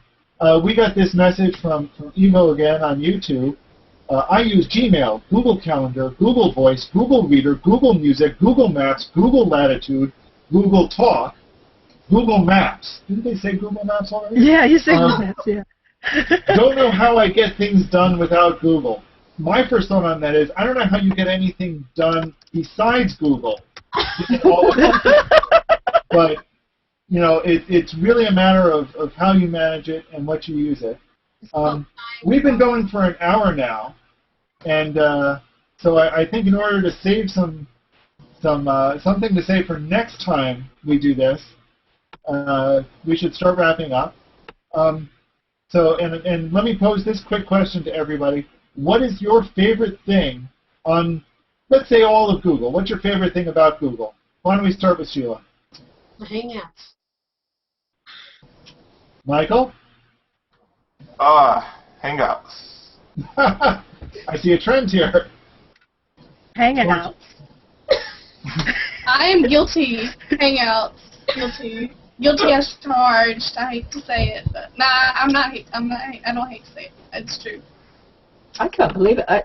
We got this message from Evo again on YouTube. I use Gmail, Google Calendar, Google Voice, Google Reader, Google Music, Google Maps, Google Latitude, Google Talk, Google Maps. Didn't they say Google Maps already? Yeah, you said Google Maps, yeah. Don't know how I get things done without Google. My first thought on that is, I don't know how you get anything done besides Google. But, it's really a matter of how you manage it and what you use it. We've been going for an hour now, and so I think in order to save something to say for next time we do this, we should start wrapping up. So let me pose this quick question to everybody. What is your favorite thing on, let's say, all of Google? What's your favorite thing about Google? Why don't we start with Sheila? The Hangouts. Michael? Hangouts. I see a trend here. Hangouts. I am guilty. Hangouts. Guilty. Guilty as charged. I hate to say it, but nah, I'm not. I don't hate to say it. It's true. I can't believe it. I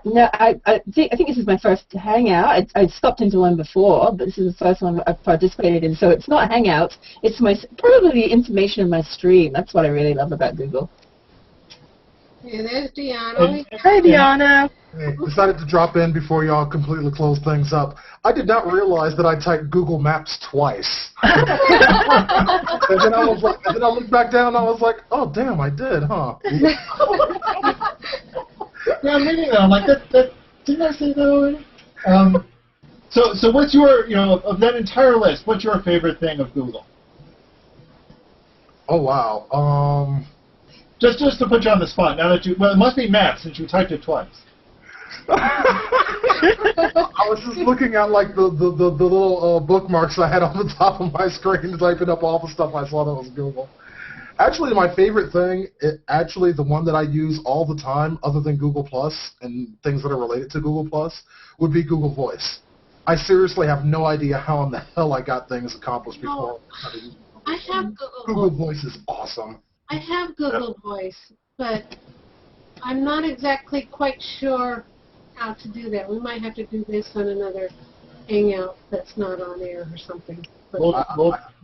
think this is my first Hangout. I stopped into one before, but this is the first one I've participated in. So it's not Hangout. It's probably the information in my stream. That's what I really love about Google. Yeah, there's Deanna. Hey, Deanna. Hey, decided to drop in before y'all completely close things up. I did not realize that I typed Google Maps twice. And then I looked back down and I was like, oh damn, I did, huh? Yeah, I'm reading that. I'm like, didn't I say that already? So what's your, of that entire list, what's your favorite thing of Google? Oh wow. Just to put you on the spot. Now that it must be Maps since you typed it twice. I was just looking at like the little bookmarks I had on the top of my screen, typing up all the stuff I saw that was Google. Actually, my favorite thing, actually the one that I use all the time, other than Google Plus and things that are related to Google Plus, would be Google Voice. I seriously have no idea how in the hell I got things accomplished before. I have Google Voice is awesome. I have Google Voice, but I'm not exactly quite sure how to do that. We might have to do this on another Hangout that's not on air or something. But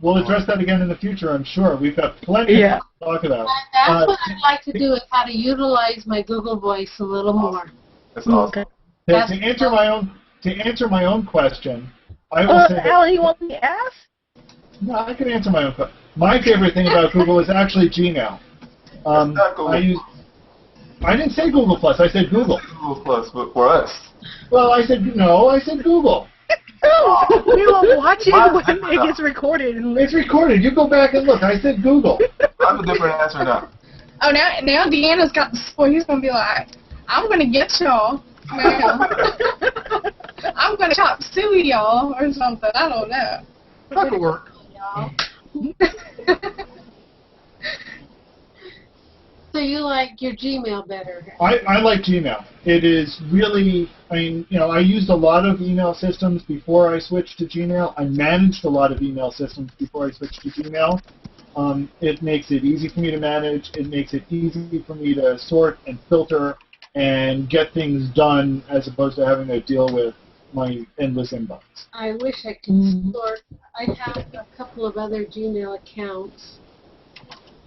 We'll address that again in the future, I'm sure. We've got plenty to talk about. That's what I'd like to do, is how to utilize my Google Voice a little more. That's awesome. To answer my own question, I will say that, Alan, you want me to ask? No, I can answer my own question. My favorite thing about Google is actually Gmail. I didn't say Google Plus. I said Google. Google Plus, but for us. Well, I said Google. We will watch it when it gets recorded. It's recorded. You go back and look. I said Google. I have a different answer now. Oh, now Deanna's got the spoil. He's gonna be like, I'm gonna get y'all. I'm gonna chop suey y'all or something. I don't know. That could work. So you like your Gmail better? I like Gmail. It is really, I used a lot of email systems before I switched to Gmail. I managed a lot of email systems before I switched to Gmail. It makes it easy for me to manage. It makes it easy for me to sort and filter and get things done as opposed to having to deal with my endless inbox. I wish I could sort. I have a couple of other Gmail accounts.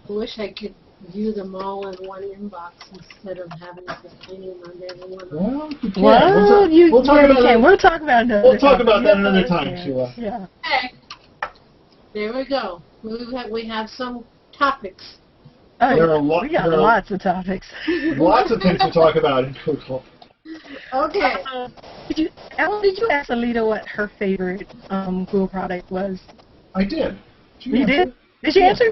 I wish I could view them all in one inbox instead of having to find them on every one. Well, we'll talk about that another time, Sheila. Yeah. Okay. There we go. We have some topics. Oh, we got lots of topics. Lots of things to talk about in Google. Okay. Alan, did you ask Alita what her favorite Google product was? I did. You did? Did she answer?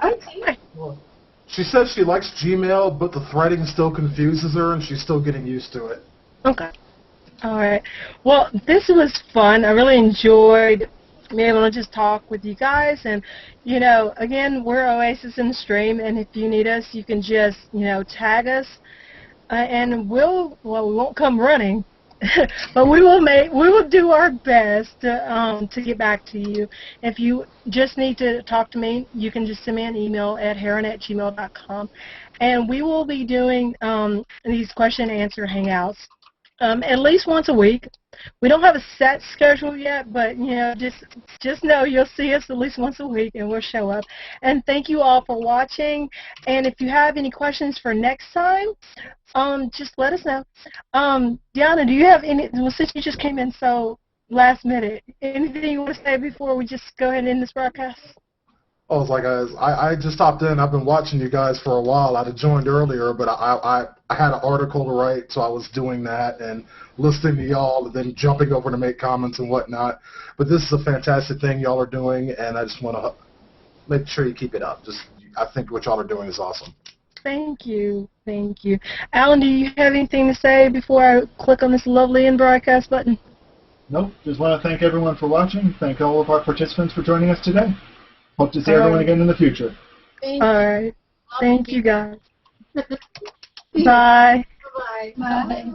She says she likes Gmail, but the threading still confuses her, and she's still getting used to it. Okay. All right. Well, this was fun. I really enjoyed being able to just talk with you guys. And, again, we're Oasis in the Stream, and if you need us, you can just, tag us. And we won't come running, but we will do our best to get back to you. If you just need to talk to me, you can just send me an email at heron@gmail.com, and we will be doing these question and answer hangouts at least once a week. We don't have a set schedule yet, but just know you'll see us at least once a week, and we'll show up. And thank you all for watching. And if you have any questions for next time, just let us know. Deanna, do you have any? Well, since you just came in so last minute, anything you want to say before we just go ahead and end this broadcast? I was like, I just stopped in. I've been watching you guys for a while. I'd have joined earlier, but I had an article to write, so I was doing that and listening to y'all and then jumping over to make comments and whatnot. But this is a fantastic thing y'all are doing, and I just want to make sure you keep it up. I think what y'all are doing is awesome. Thank you. Thank you. Alan, do you have anything to say before I click on this lovely end broadcast button? Nope. Just want to thank everyone for watching. Thank all of our participants for joining us today. Hope to see everyone again in the future. All right. Thank you, guys. Bye. Bye. Bye.